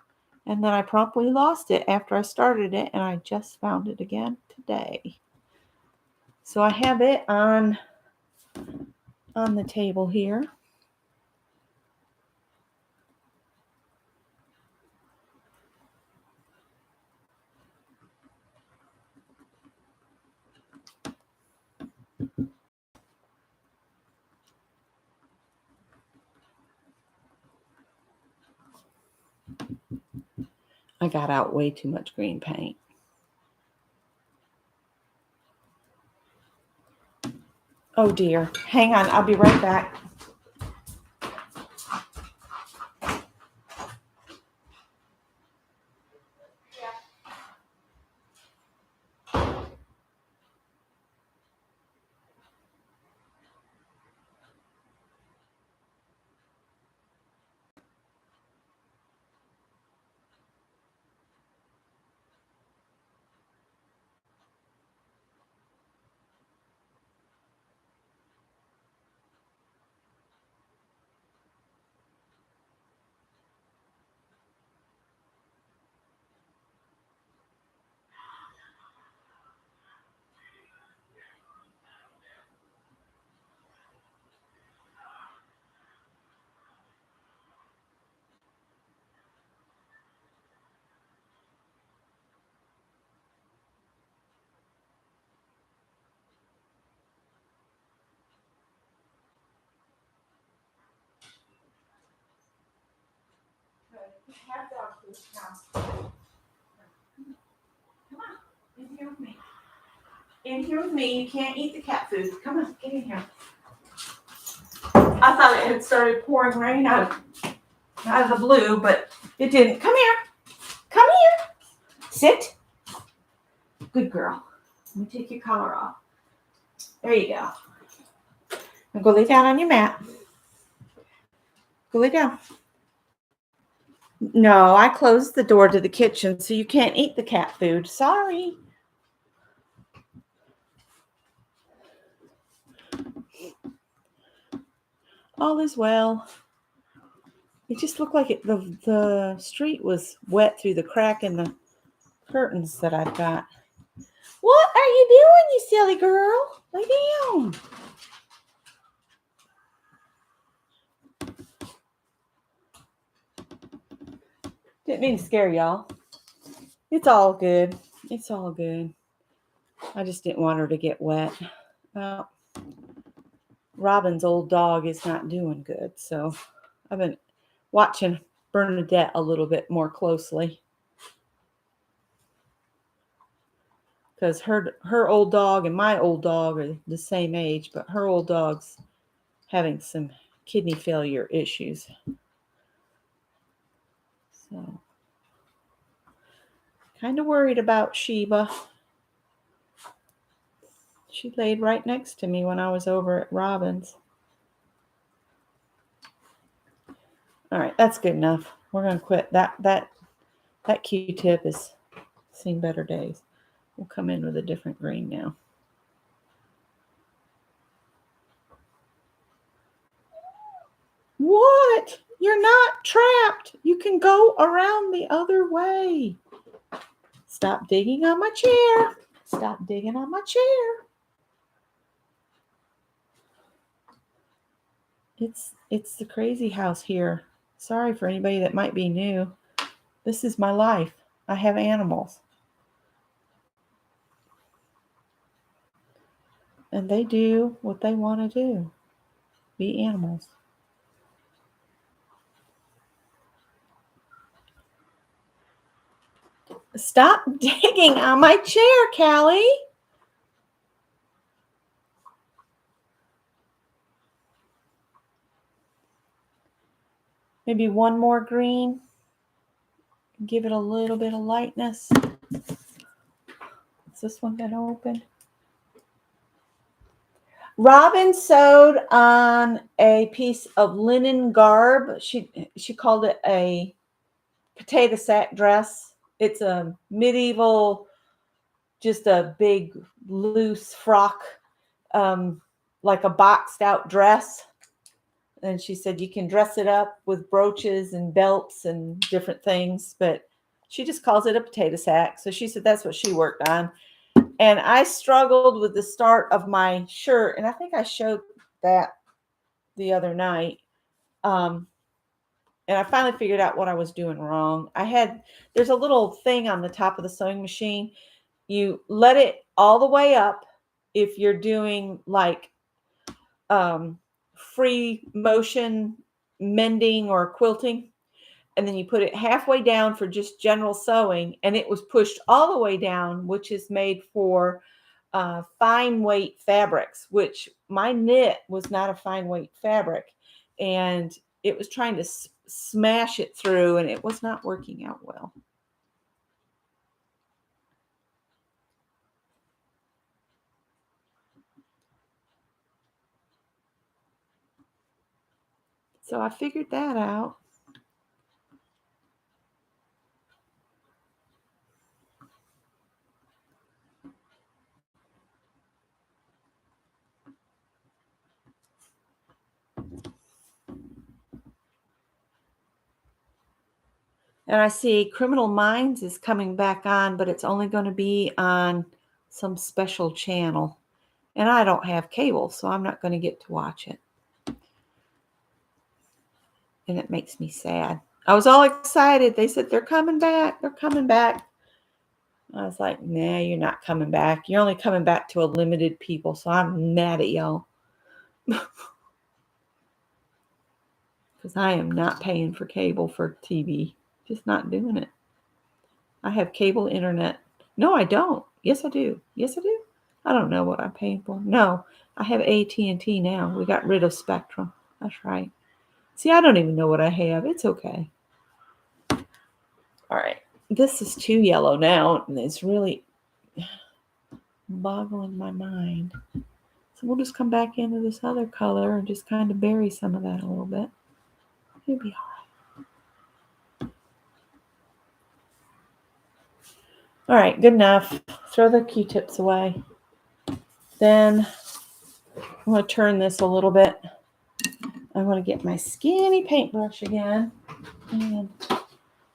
And then I promptly lost it after I started it, and I just found it again today. So I have it on the table here. I got out way too much green paint. Oh dear. Hang on. I'll be right back. Come on, in here with me. In here with me. You can't eat the cat food. Come on, get in here. I thought it had started pouring rain out of the blue, but it didn't. Come here. Come here. Sit. Good girl. Let me take your collar off. There you go. Now go lay down on your mat. Go lay down. No, I closed the door to the kitchen, so you can't eat the cat food. Sorry. All is well. It just looked like the street was wet through the crack in the curtains that I've got. What are you doing, you silly girl? Lay down. Didn't mean to scare y'all. It's all good. It's all good. I just didn't want her to get wet. Robin's old dog is not doing good, so I've been watching Bernadette a little bit more closely. Because her old dog and my old dog are the same age, but her old dog's having some kidney failure issues. So, kind of worried about Sheba. She laid right next to me when I was over at Robin's. All right, that's good enough. We're going to quit. That Q-tip has seen better days. We'll come in with a different green now. What? You're not trapped. You can go around the other way. Stop digging on my chair. Stop digging on my chair. It's the crazy house here. Sorry for anybody that might be new. This is my life. I have animals. And they do what they want to do, be animals. Stop digging on my chair, Callie. Maybe one more green. Give it a little bit of lightness. Is this one going to open? Robin sewed on a piece of linen garb. She called it a potato sack dress. It's a medieval, just a big loose frock, like a boxed out dress. And she said you can dress it up with brooches and belts and different things, but she just calls it a potato sack. So she said that's what she worked on. And I struggled with the start of my shirt, and I think I showed that the other night. And I finally figured out what I was doing wrong. There's a little thing on the top of the sewing machine. You let it all the way up if you're doing like free motion mending or quilting. And then you put it halfway down for just general sewing, and it was pushed all the way down, which is made for fine weight fabrics, which my knit was not a fine weight fabric, and it was trying to smash it through, and it was not working out well. So I figured that out. And I see Criminal Minds is coming back on, but it's only going to be on some special channel. And I don't have cable, so I'm not going to get to watch it. And it makes me sad. I was all excited. They said, they're coming back. They're coming back. I was like, nah, you're not coming back. You're only coming back to a limited people, so I'm mad at y'all. Because I am not paying for cable for TV. Just not doing it. I have cable internet. No, I don't. Yes, I do. Yes, I do. I don't know what I'm paying for. No, I have AT&T now. We got rid of Spectrum. That's right. See, I don't even know what I have. It's okay. All right. This is too yellow now, and it's really boggling my mind. So we'll just come back into this other color and just kind of bury some of that a little bit. It'll be all right. All right, good enough. Throw the Q-tips away. Then I'm going to turn this a little bit. I'm going to get my skinny paintbrush again. And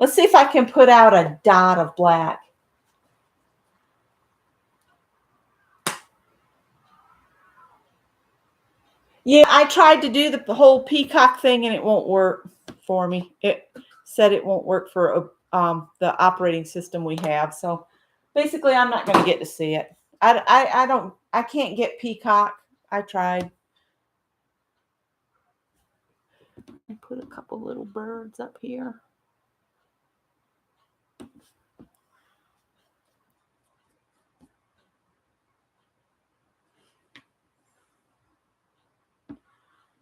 let's see if I can put out a dot of black. Yeah, I tried to do the whole peacock thing and it won't work for me. It said it won't work for the operating system we have. So basically, I'm not going to get to see it. I can't get peacock. I tried. I put a couple little birds up here.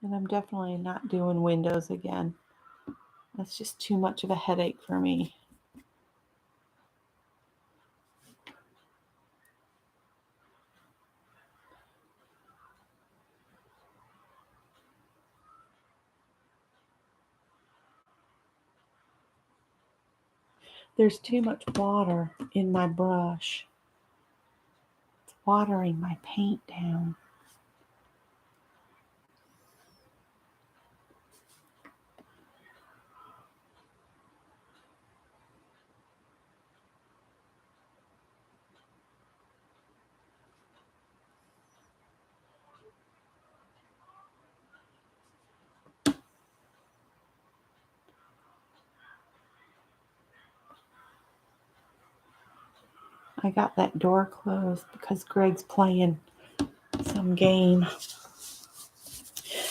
And I'm definitely not doing windows again. That's just too much of a headache for me. There's too much water in my brush. It's watering my paint down. I got that door closed because Greg's playing. So I'm game.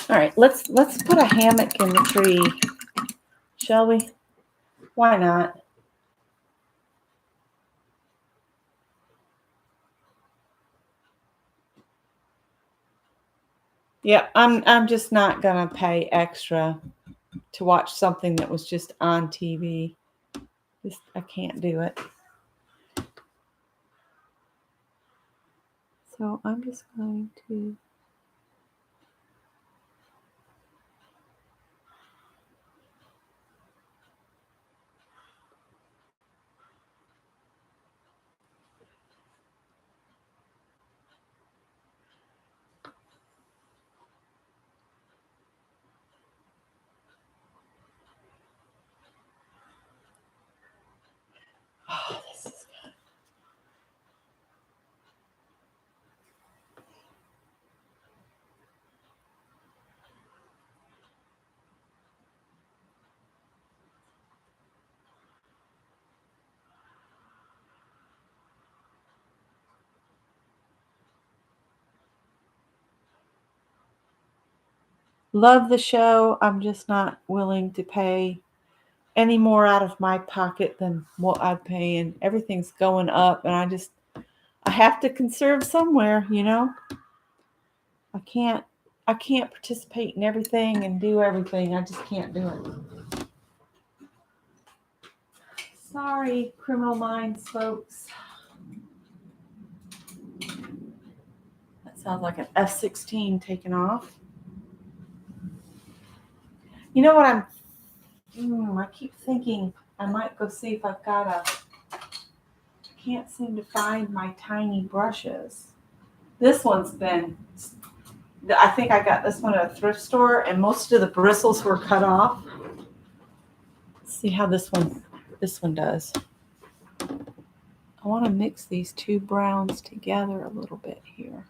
All right, let's put a hammock in the tree, shall we? Why not? Yeah, I'm just not gonna pay extra to watch something that was just on TV. I can't do it. So I'm just going to. Oh, this is good. Love the show. I'm just not willing to pay any more out of my pocket than what I pay, and everything's going up, and I have to conserve somewhere, you know. I can't participate in everything and do everything. I just can't do it. Sorry, Criminal Minds folks. That sounds like an F-16 taking off. You know what I keep thinking I might go see if I've got I can't seem to find my tiny brushes. This one's been, I think I got this one at a thrift store, and most of the bristles were cut off. Let's see how this one does. I want to mix these two browns together a little bit here.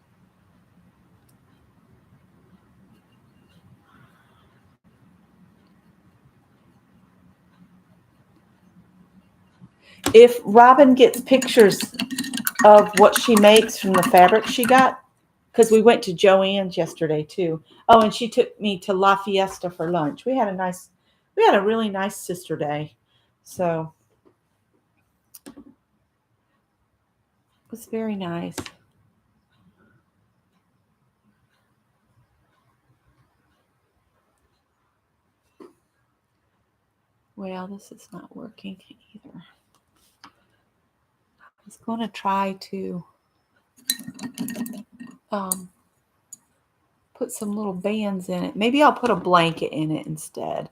If Robin gets pictures of what she makes from the fabric she got, because we went to Joann's yesterday too. Oh, and she took me to La Fiesta for lunch. We had a really nice sister day. So it was very nice. Well, this is not working either. I was going to try to put some little bands in it. Maybe I'll put a blanket in it instead.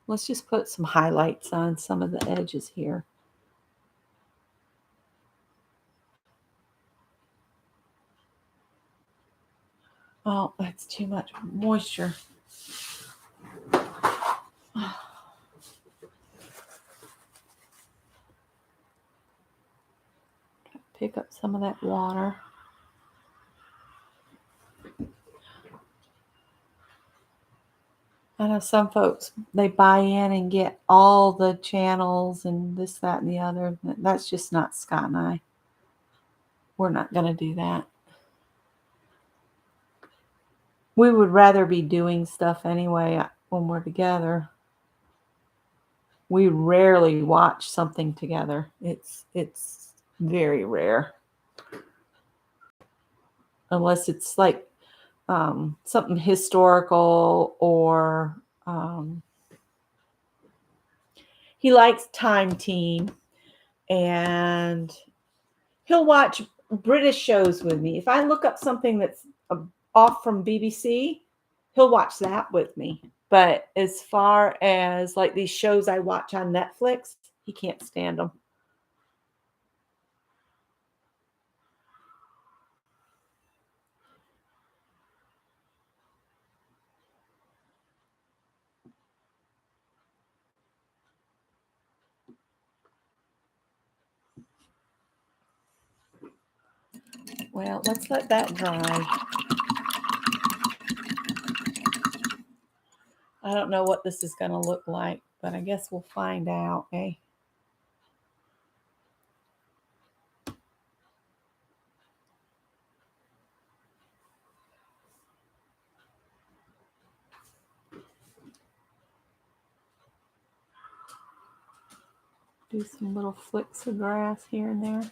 Let's just put some highlights on some of the edges here. Oh, that's too much moisture. Pick up some of that water. I know some folks, they buy in and get all the channels and this, that, and the other. That's just not Scott and I. We're not going to do that. We would rather be doing stuff anyway when we're together. We rarely watch something together. It's very rare. Unless it's like something historical or he likes Time Team, and he'll watch British shows with me. If I look up something that's off from BBC, he'll watch that with me. But as far as like these shows I watch on Netflix, he can't stand them. Well, let's let that dry. I don't know what this is going to look like, but I guess we'll find out, eh? Do some little flicks of grass here and there.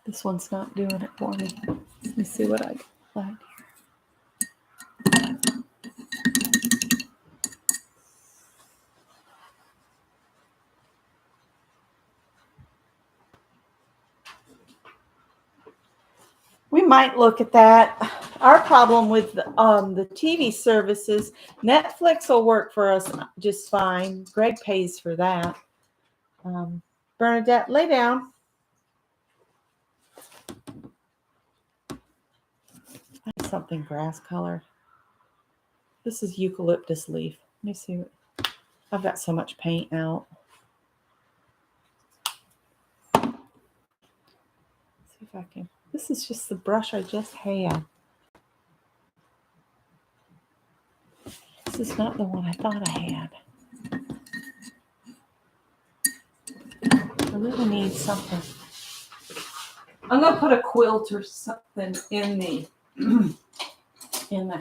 This one's not doing it for me. Let me see what I got here. We might look at that. Our problem with the TV services, Netflix will work for us just fine. Greg pays for that. Bernadette, lay down. Something grass color. This is eucalyptus leaf. Let me see. I've got so much paint out. Let's see if I can. This is just the brush I just had. This is not the one I thought I had. I really need something. I'm gonna put a quilt or something in the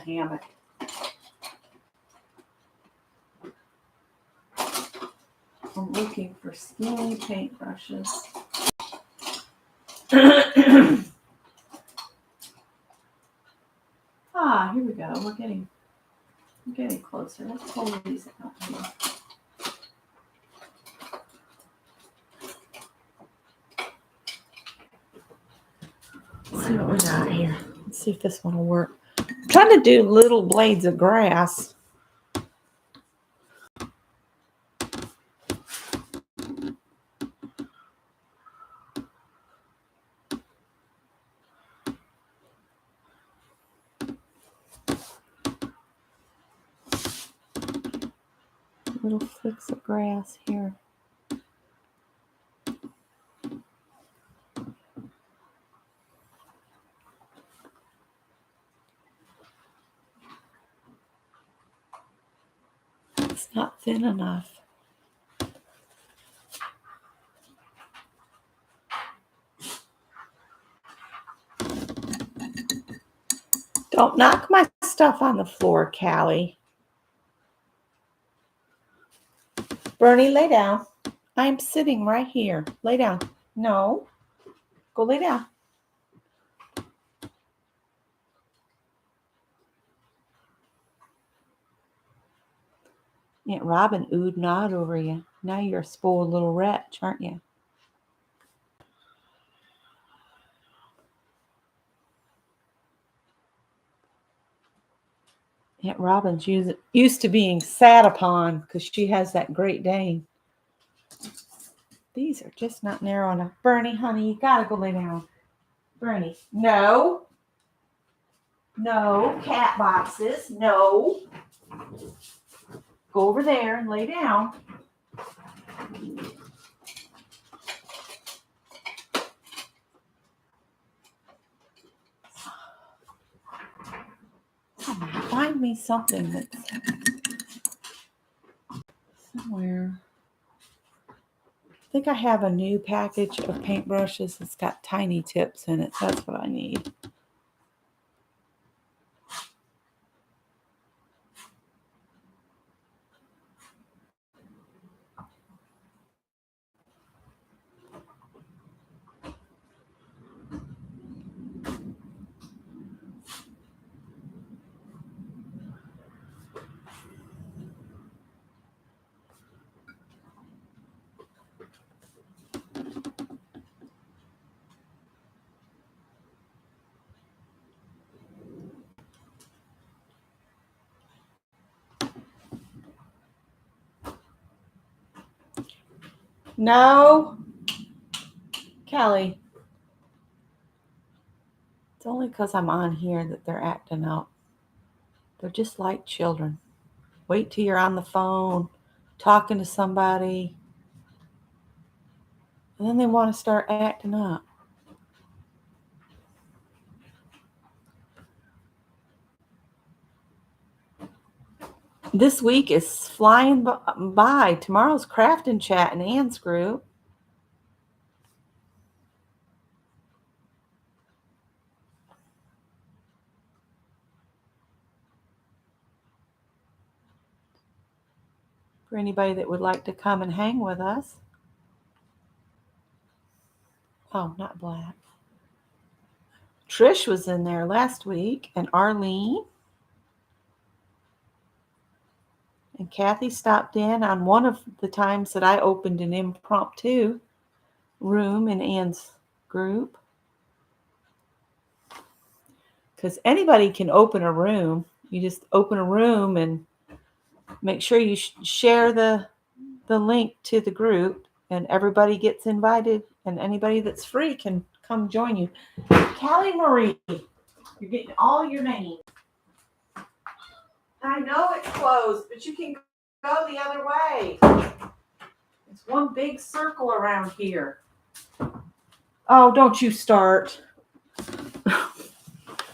hammock. I'm looking for skinny paintbrushes. Here we go. We're getting closer. Let's pull these out here. Let's see what we got here. Let's see if this one will work. I'm trying to do little blades of grass. Little flicks of grass here. It's not thin enough. Don't knock my stuff on the floor, Callie. Bernie, lay down. I'm sitting right here. Lay down. No. Go lay down. Aunt Robin oohed and awed over you. Now you're a spoiled little wretch, aren't you? Aunt Robin's used to being sat upon because she has that Great Dane. These are just not narrow enough. Bernie, honey, you gotta go lay down. Bernie, no. No, cat boxes, no. Go over there and lay down. Find me something that's somewhere. I think I have a new package of paintbrushes that's got tiny tips in it. That's what I need. No. Callie. It's only because I'm on here that they're acting up. They're just like children. Wait till you're on the phone, talking to somebody, and then they want to start acting up. This week is flying by. Tomorrow's crafting chat in Ann's group. for anybody that would like to come and hang with us. Oh, not Black. Trish was in there last week, and Arlene. And Kathy stopped in on one of the times that I opened an impromptu room in Ann's group. Because anybody can open a room. You just open a room and make sure you share the link to the group, and everybody gets invited, and anybody that's free can come join you. Callie Marie, you're getting all your names. I know it's closed, but you can go the other way. It's one big circle around here. Oh, don't you start.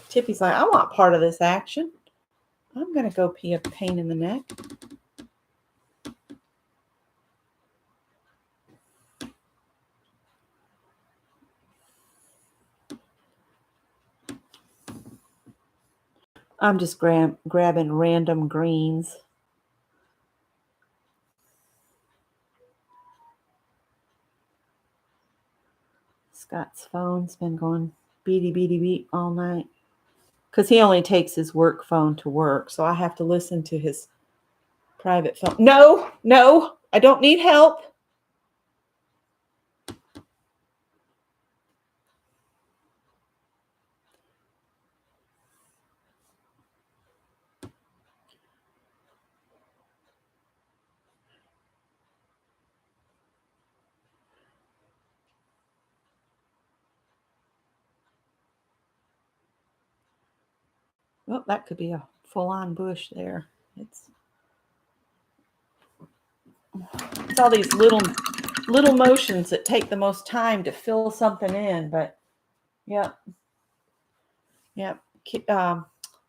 Tippy's like, I want part of this action. I'm going to go pee a pain in the neck. I'm just grabbing random greens. Scott's phone's been going beady beat all night. Because he only takes his work phone to work, so I have to listen to his private phone. No, I don't need help. Well, that could be a full-on bush there. It's all these little motions that take the most time to fill something in, but yep.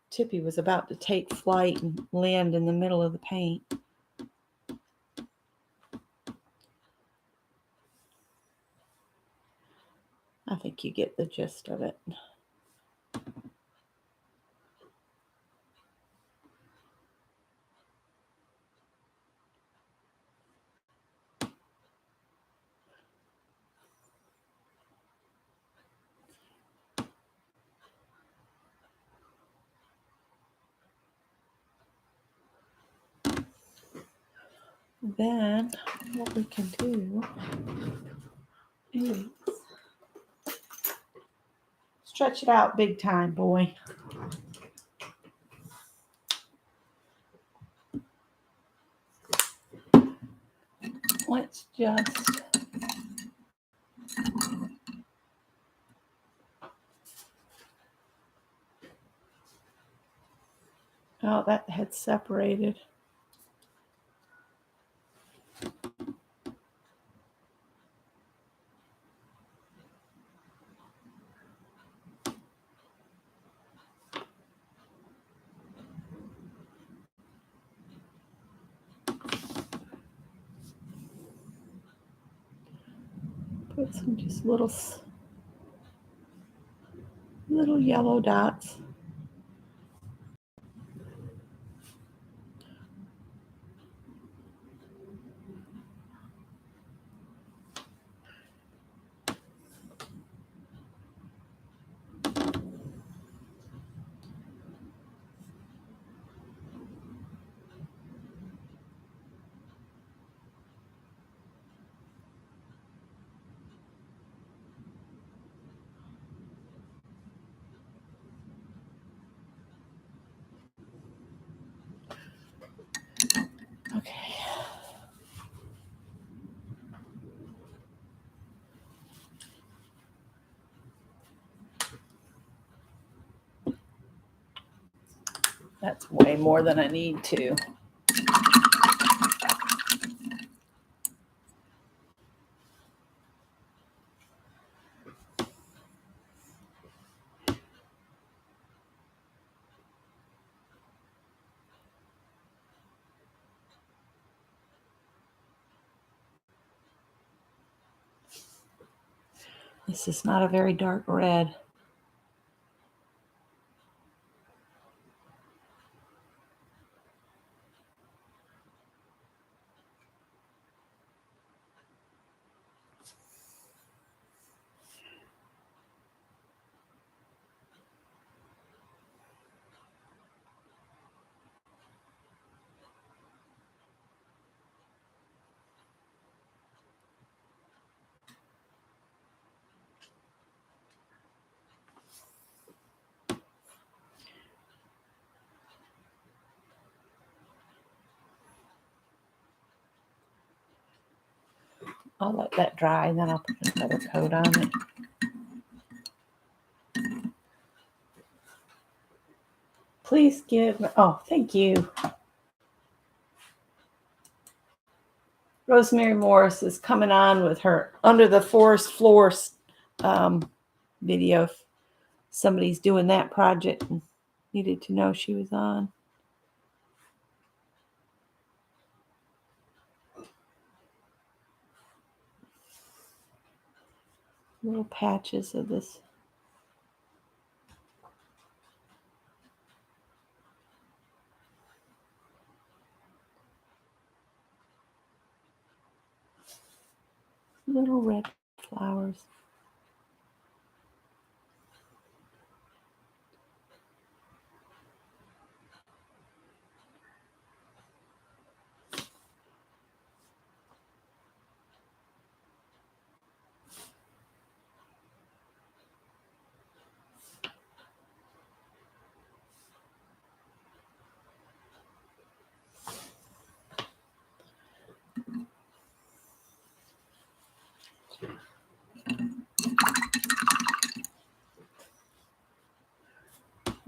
Tippy was about to take flight and land in the middle of the paint. I think you get the gist of it. Then what we can do is stretch it out big time, boy. Let's just oh, that had separated. Put some just little yellow dots. Okay. That's way more than I need to. This is not a very dark red. I'll let that dry and then I'll put another coat on it. Please give, oh, thank you. Rosemary Morris is coming on with her Under the Forest Floor video. If somebody's doing that project and needed to know she was on. Little patches of this. Little red flowers.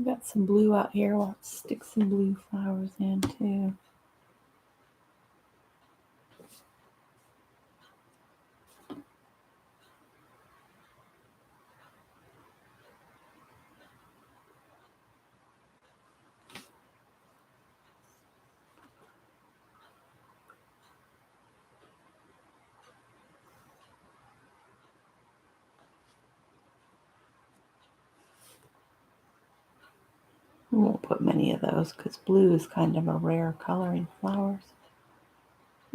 Got some blue out here. I'll stick some blue flowers in too. I won't put many of those because blue is kind of a rare color in flowers.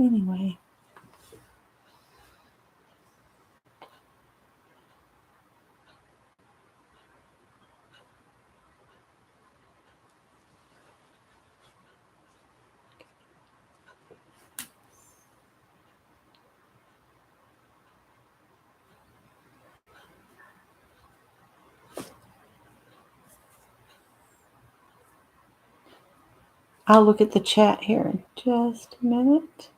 Anyway. I'll look at the chat here in just a minute.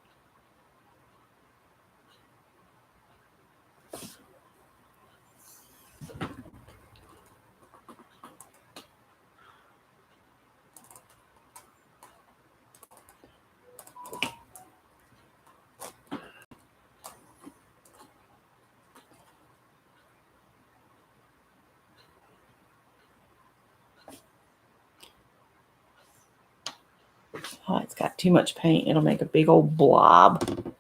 Oh, it's got too much paint. It'll make a big old blob.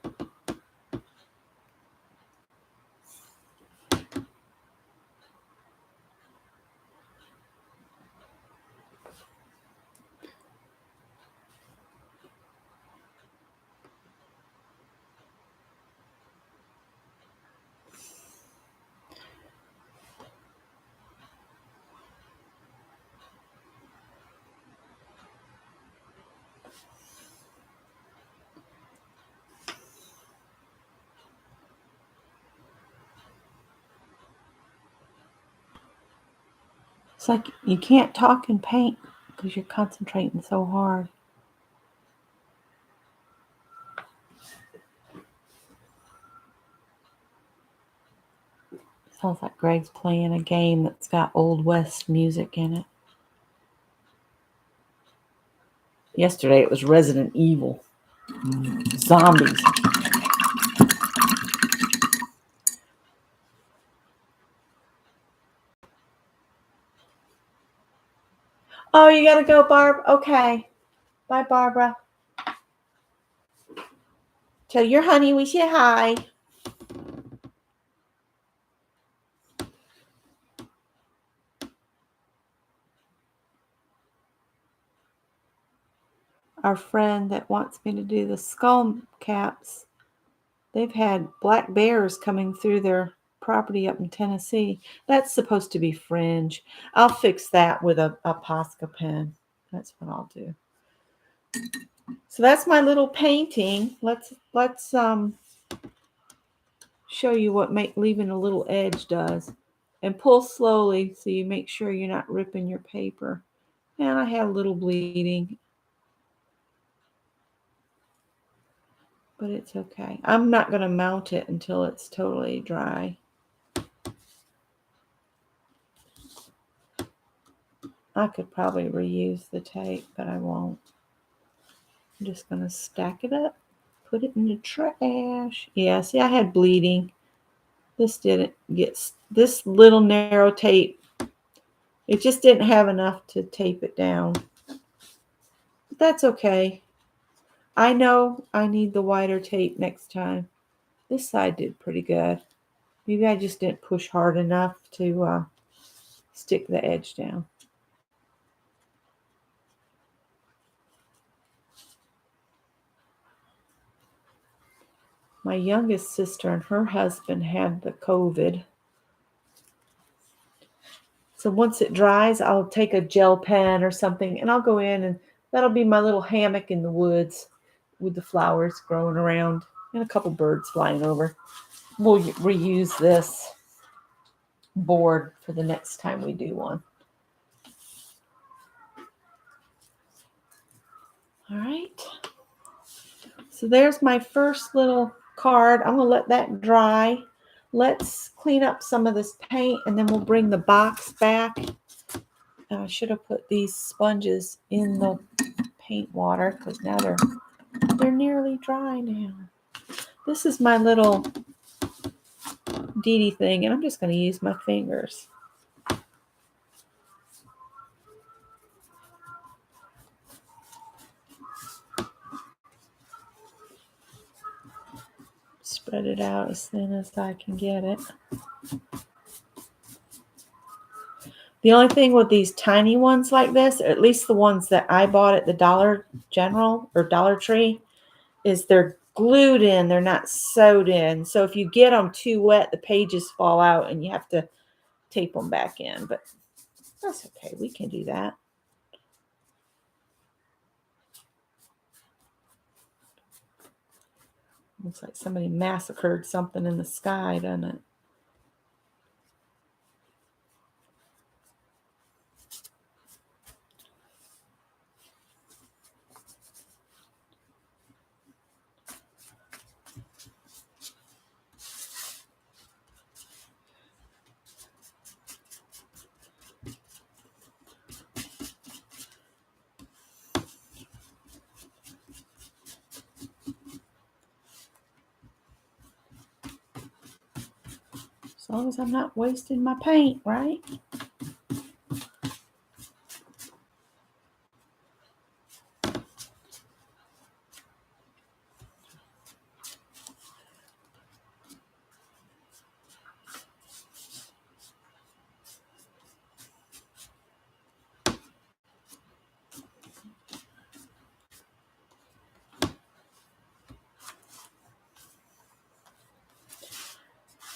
It's like you can't talk and paint because you're concentrating so hard. Sounds like Greg's playing a game that's got Old West music in it. Yesterday it was Resident Evil. Zombies. Oh, you gotta go, Barb? Okay. Bye, Barbara. Tell your honey we say hi. Our friend that wants me to do the skull caps, they've had black bears coming through their property up in Tennessee. That's supposed to be fringe. I'll fix that with a Posca pen. That's what I'll do. So that's my little painting. Let's show you what leaving a little edge does. And pull slowly so you make sure you're not ripping your paper. And I had a little bleeding. but it's okay. I'm not going to mount it until it's totally dry. I could probably reuse the tape, but I won't. I'm just going to stack it up, put it in the trash. Yeah, see, I had bleeding. This didn't get, this little narrow tape, it just didn't have enough to tape it down. But that's okay. I know I need the wider tape next time. This side did pretty good. Maybe I just didn't push hard enough to stick the edge down. My youngest sister and her husband had the COVID. So once it dries, I'll take a gel pen or something and I'll go in and that'll be my little hammock in the woods with the flowers growing around and a couple birds flying over. We'll reuse this board for the next time we do one. All right. So there's my first little card. I'm going to let that dry. Let's clean up some of this paint and then we'll bring the box back. I should have put these sponges in the paint water because now they're nearly dry now. This is my little Dee Dee thing, and I'm just going to use my fingers. Spread it out as thin as I can get it. The only thing with these tiny ones like this, or at least the ones that I bought at the Dollar General or Dollar Tree, is they're glued in. They're not sewed in. So if you get them too wet, the pages fall out and you have to tape them back in. But that's okay. We can do that. Looks like somebody massacred something in the sky, doesn't it? As long as I'm not wasting my paint, right?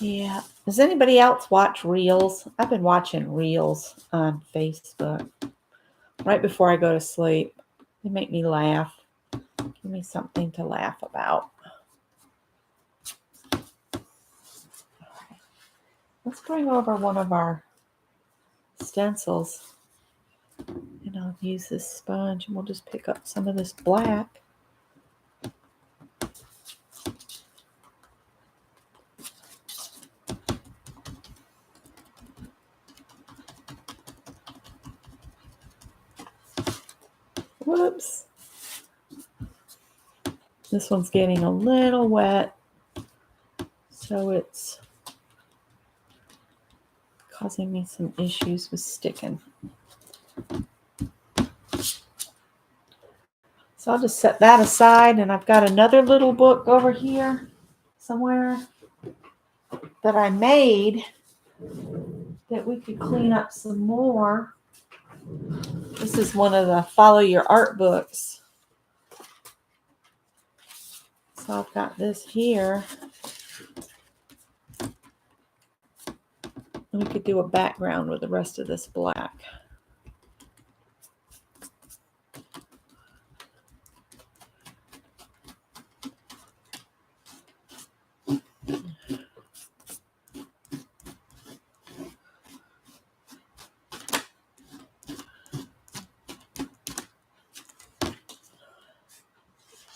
Yeah. Does anybody else watch Reels? I've been watching Reels on Facebook right before I go to sleep. They make me laugh. Give me something to laugh about. Let's bring over one of our stencils. And I'll use this sponge and we'll just pick up some of this black. Whoops. This one's getting a little wet, so it's causing me some issues with sticking. So I'll just set that aside, and I've got another little book over here somewhere that I made that we could clean up some more. This is one of the Follow Your Art books. So I've got this here. And we could do a background with the rest of this black.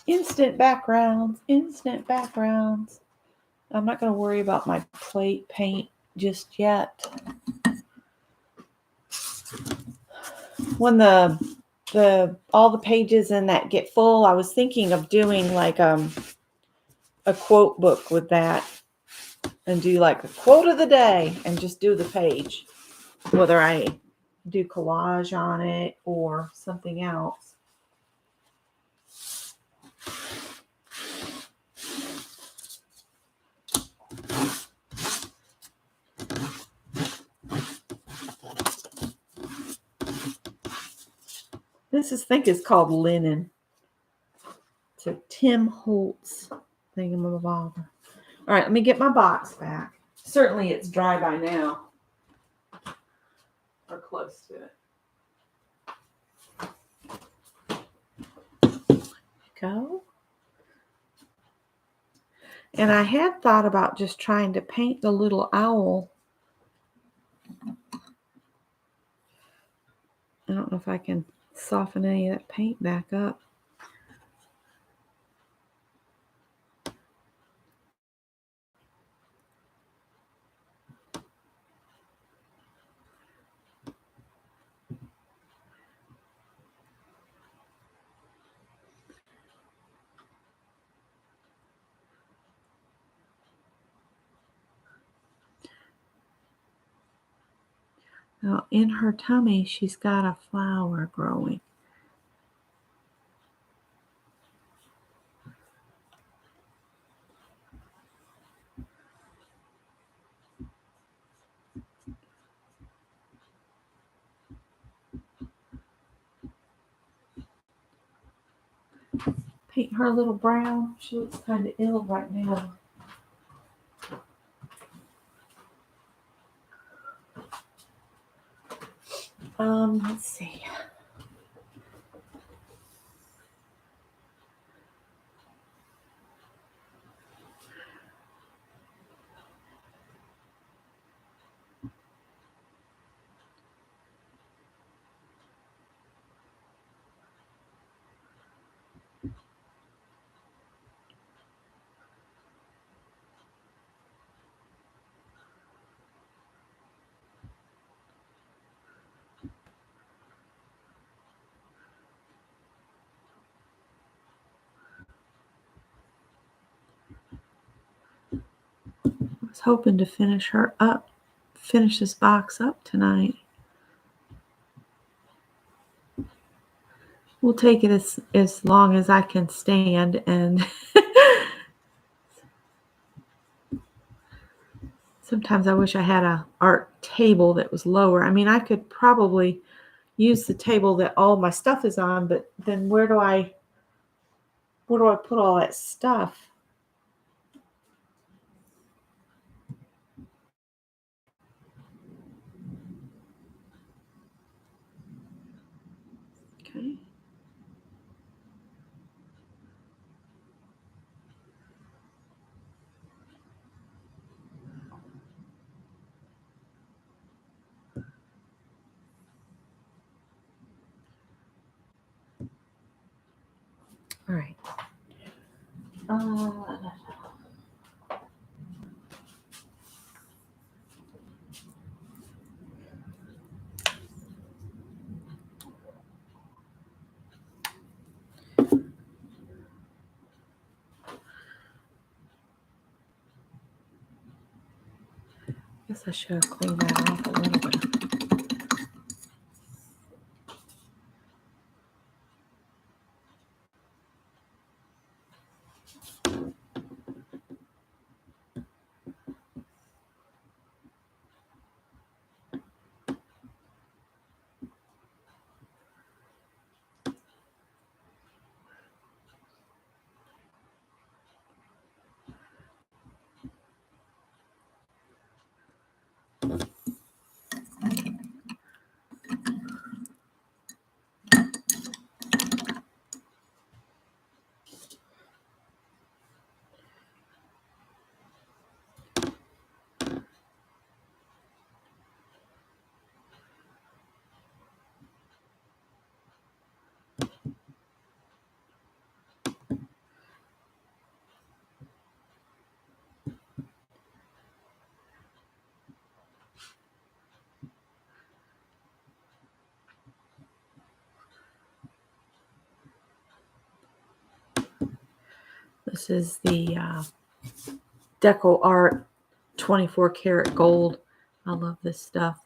Instant backgrounds, instant backgrounds. I'm not going to worry about my plate paint just yet. When all the pages in that get full, I was thinking of doing like a quote book with that and do like a quote of the day and just do the page, whether I do collage on it or something else. This I think is called linen. It's a Tim Holtz thingamabob. All right, let me get my box back. Certainly it's dry by now. Or close to it. Go. And I had thought about just trying to paint the little owl. I don't know if I can soften any of that paint back up. Now, in her tummy, she's got a flower growing. Paint her a little brown. She looks kind of ill right now. Let's see. I was hoping to finish this box up tonight. We'll take it as long as I can stand, and sometimes I wish I had a art table that was lower. I mean, I could probably use the table that all my stuff is on, but then where do I put all that stuff? Okay. All right. Guess I should have cleaned that off a little bit. This is the Deco Art 24 karat gold. I love this stuff.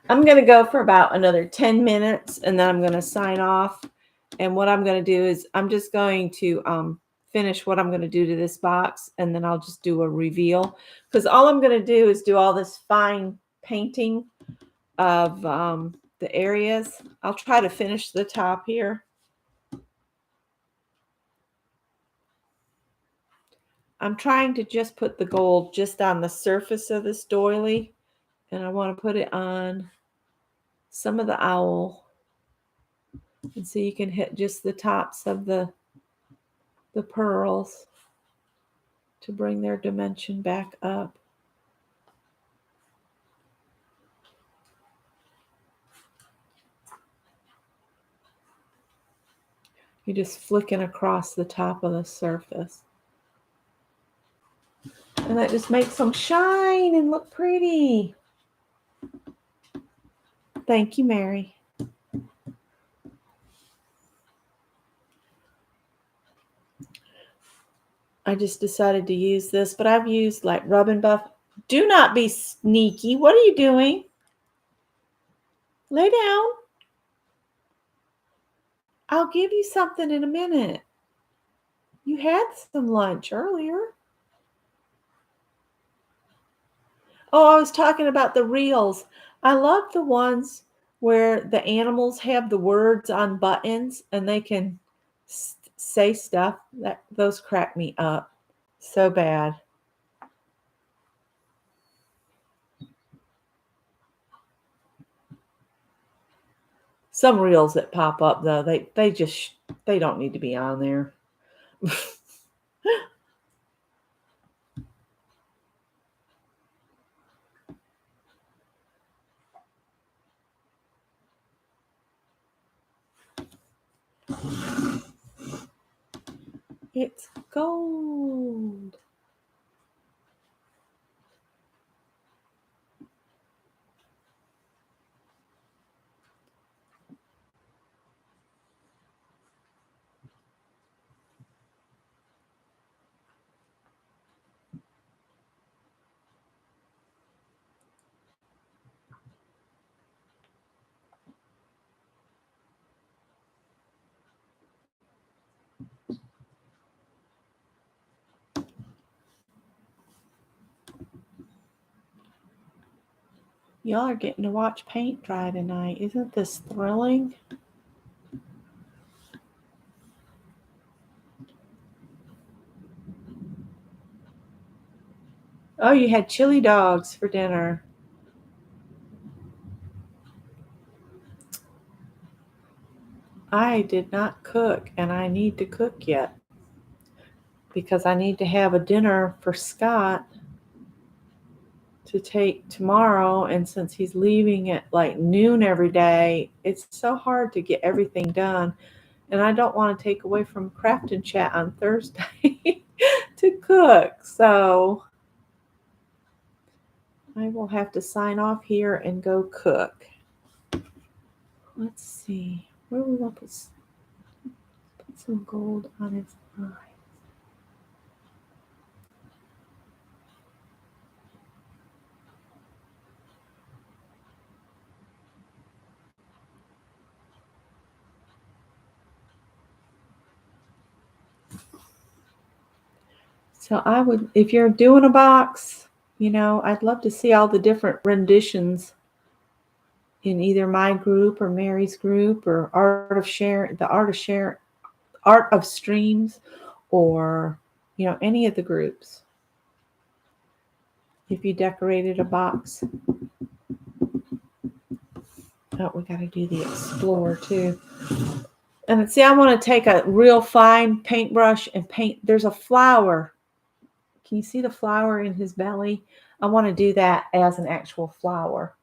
I'm going to go for about another 10 minutes and then I'm going to sign off. And what I'm going to do is I'm just going to finish what I'm going to do to this box, and then I'll just do a reveal, because all I'm going to do is do all this fine painting of the areas. I'll try to finish the top here. I'm trying to just put the gold just on the surface of this doily, and I want to put it on some of the owl, and so you can hit just the tops of the pearls to bring their dimension back up. You're just flicking across the top of the surface. And that just makes them shine and look pretty. Thank you, Mary. I just decided to use this, but I've used like Rub and Buff. Do not be sneaky. What are you doing? Lay down. I'll give you something in a minute. You had some lunch earlier. Oh, I was talking about the reels. I love the ones where the animals have the words on buttons and they can say stuff. Those crack me up so bad. Some reels that pop up though, they don't need to be on there. It's gold. Y'all are getting to watch paint dry tonight. Isn't this thrilling? Oh, you had chili dogs for dinner. I did not cook, and I need to cook yet because I need to have a dinner for Scott to take tomorrow, and since he's leaving at like noon every day, it's so hard to get everything done, and I don't want to take away from Craft and Chat on Thursday to cook, so I will have to sign off here and go cook. Let's see, where we want to put some gold on his eye. So I would, if you're doing a box, I'd love to see all the different renditions in either my group or Mary's group or Art of Streams, or any of the groups. If you decorated a box. Oh, we got to do the Explore too. And see, I want to take a real fine paintbrush and paint. There's a flower. Can you see the flower in his belly? I want to do that as an actual flower.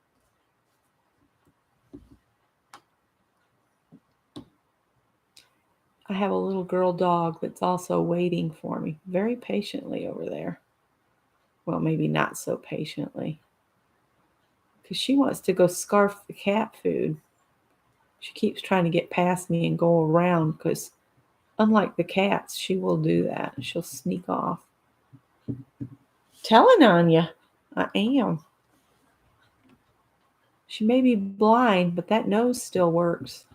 I have a little girl dog that's also waiting for me very patiently over there. Well, maybe not so patiently, because she wants to go scarf the cat food. She keeps trying to get past me and go around because, unlike the cats, she will do that. She'll sneak off. Telling on you, I am. She may be blind, but that nose still works.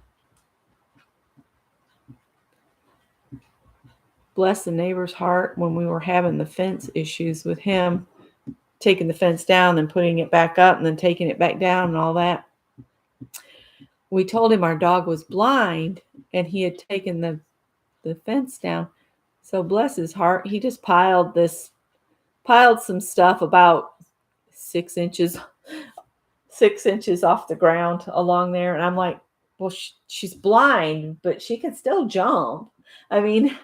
Bless the neighbor's heart, when we were having the fence issues with him, taking the fence down and putting it back up and then taking it back down and all that. We told him our dog was blind and he had taken the fence down. So bless his heart, he just piled some stuff about 6 inches off the ground along there. And I'm like, well, she's blind, but she can still jump. I mean,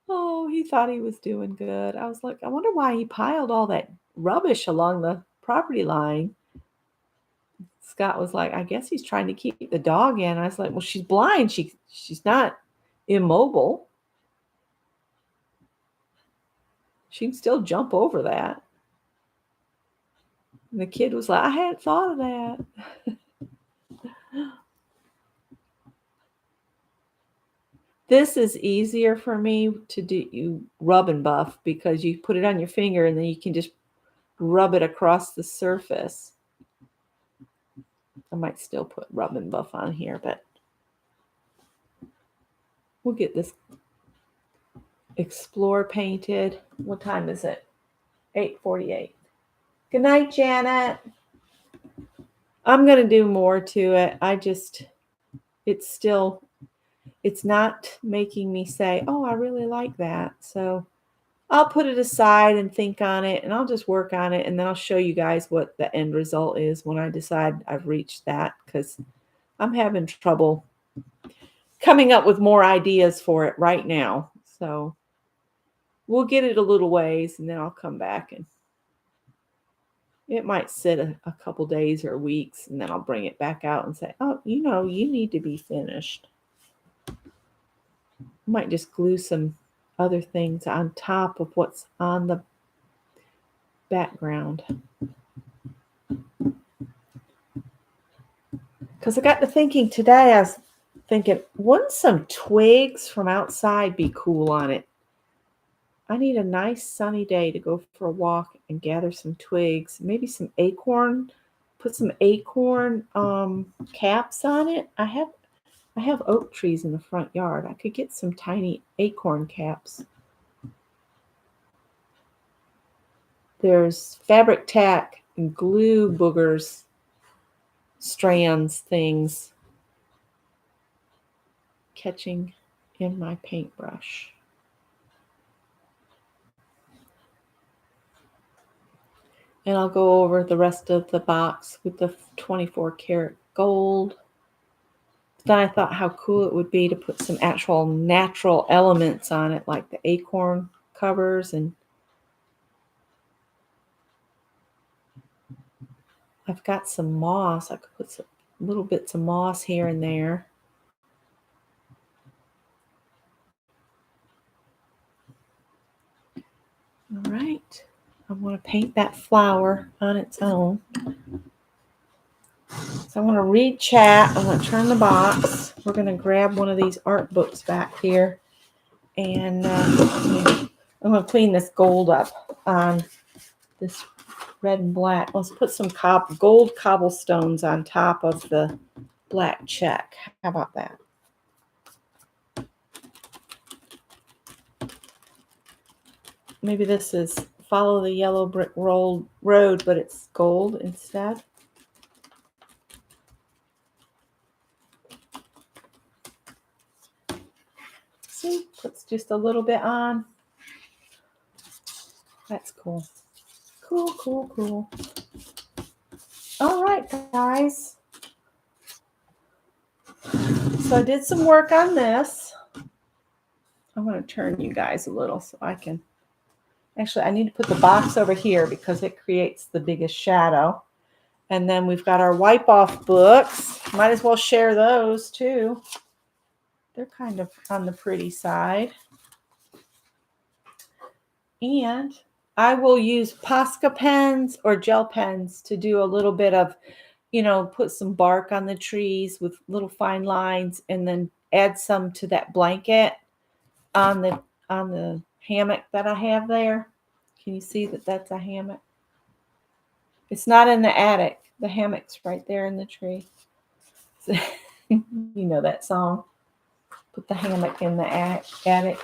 oh, he thought he was doing good. I was like, I wonder why he piled all that rubbish along the property line. Scott was like, I guess he's trying to keep the dog in. I was like, well, she's blind. She's not immobile. She can still jump over that. And the kid was like, I hadn't thought of that. This is easier for me to do. You rub and buff because you put it on your finger and then you can just rub it across the surface. I might still put rub and buff on here, but we'll get this Explore painted. What time is it? 8:48. Good night, Janet. I'm going to do more to it. It's not making me say, oh, I really like that. So I'll put it aside and think on it, and I'll just work on it, and then I'll show you guys what the end result is when I decide I've reached that, because I'm having trouble coming up with more ideas for it right now. So we'll get it a little ways, and then I'll come back, and it might sit a couple days or weeks, and then I'll bring it back out and say, oh, you need to be finished. I might just glue some other things on top of what's on the background. Because I got to thinking today, I was thinking, wouldn't some twigs from outside be cool on it? I need a nice sunny day to go for a walk and gather some twigs, maybe some acorn, put some acorn caps on it. I have oak trees in the front yard. I could get some tiny acorn caps. There's fabric tack and glue boogers, strands, things catching in my paintbrush. And I'll go over the rest of the box with the 24 karat gold. Then I thought how cool it would be to put some actual natural elements on it, like the acorn covers, and I've got some moss. I could put some little bits of moss here and there. All right. I want to paint that flower on its own. So I want to read chat. I want to turn the box. We're going to grab one of these art books back here. And I'm going to clean this gold up on this red and black. Let's put some gold cobblestones on top of the black check. How about that? Maybe this is Follow the Yellow Brick Road, but it's gold instead. See, puts just a little bit on. That's cool. Cool. All right. right, guys. So I did some work on this. I'm going to turn you guys a little so I can. Actually, I need to put the box over here because it creates the biggest shadow. And then we've got our wipe off books. Might as well share those too. They're kind of on the pretty side. And I will use Posca pens or gel pens to do a little bit of, put some bark on the trees with little fine lines and then add some to that blanket on the hammock that I have there. Can you see that that's a hammock? It's not in the attic. The hammock's right there in the tree. So, you know that song? Put the hammock in the attic.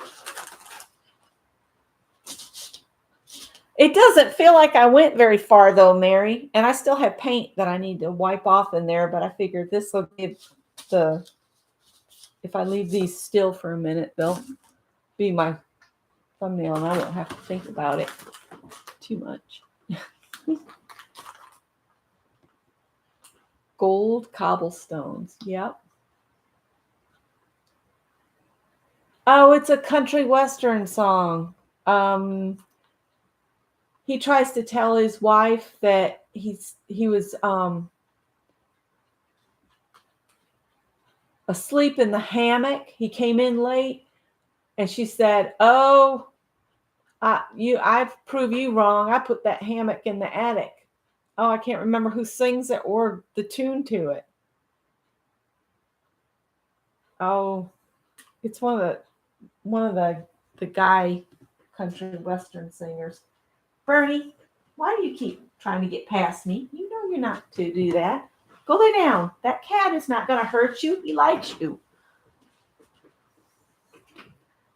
It doesn't feel like I went very far though, Mary. And I still have paint that I need to wipe off in there, but I figured this will give if I leave these still for a minute, they'll be my thumbnail and I won't have to think about it too much. Gold cobblestones. Yep. Oh, it's a country western song. He tries to tell his wife that he was asleep in the hammock. He came in late, and she said, "Oh, I've proved you wrong. I put that hammock in the attic." Oh, I can't remember who sings it or the tune to it. Oh, it's one of the guy country western singers. Bernie, why do you keep trying to get past me? You know you're not to do that. Go lay down. That cat is not going to hurt you. He likes you.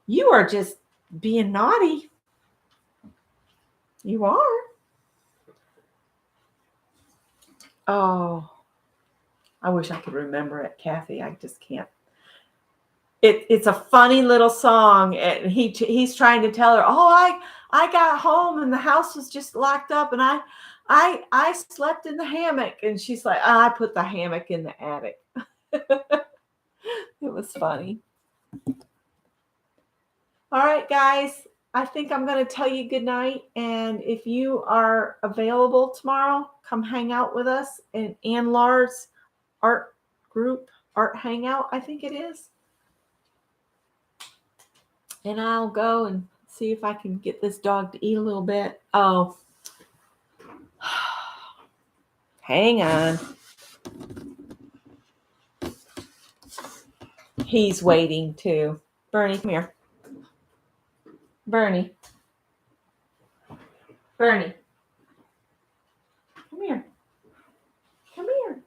You are just being naughty. You are. Oh, I wish I could remember it, Kathy. I just can't. It's a funny little song, and he's trying to tell her, "Oh, I got home and the house was just locked up, and I slept in the hammock." And she's like, "Oh, I put the hammock in the attic." It was funny. All right, guys. I think I'm going to tell you good night. And if you are available tomorrow, come hang out with us in Ann Lahr's art group, art hangout, I think it is. And I'll go and see if I can get this dog to eat a little bit. Oh, hang on. He's waiting too. Bernie, come here. Bernie. Bernie. Come here. Come here.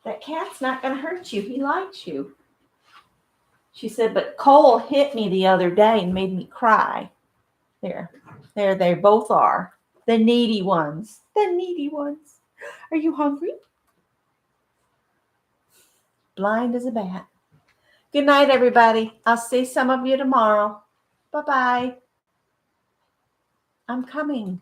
That cat's not going to hurt you. He likes you. She said, but Cole hit me the other day and made me cry. There they both are. The needy ones. The needy ones. Are you hungry? Blind as a bat. Good night, everybody. I'll see some of you tomorrow. Bye-bye. I'm coming.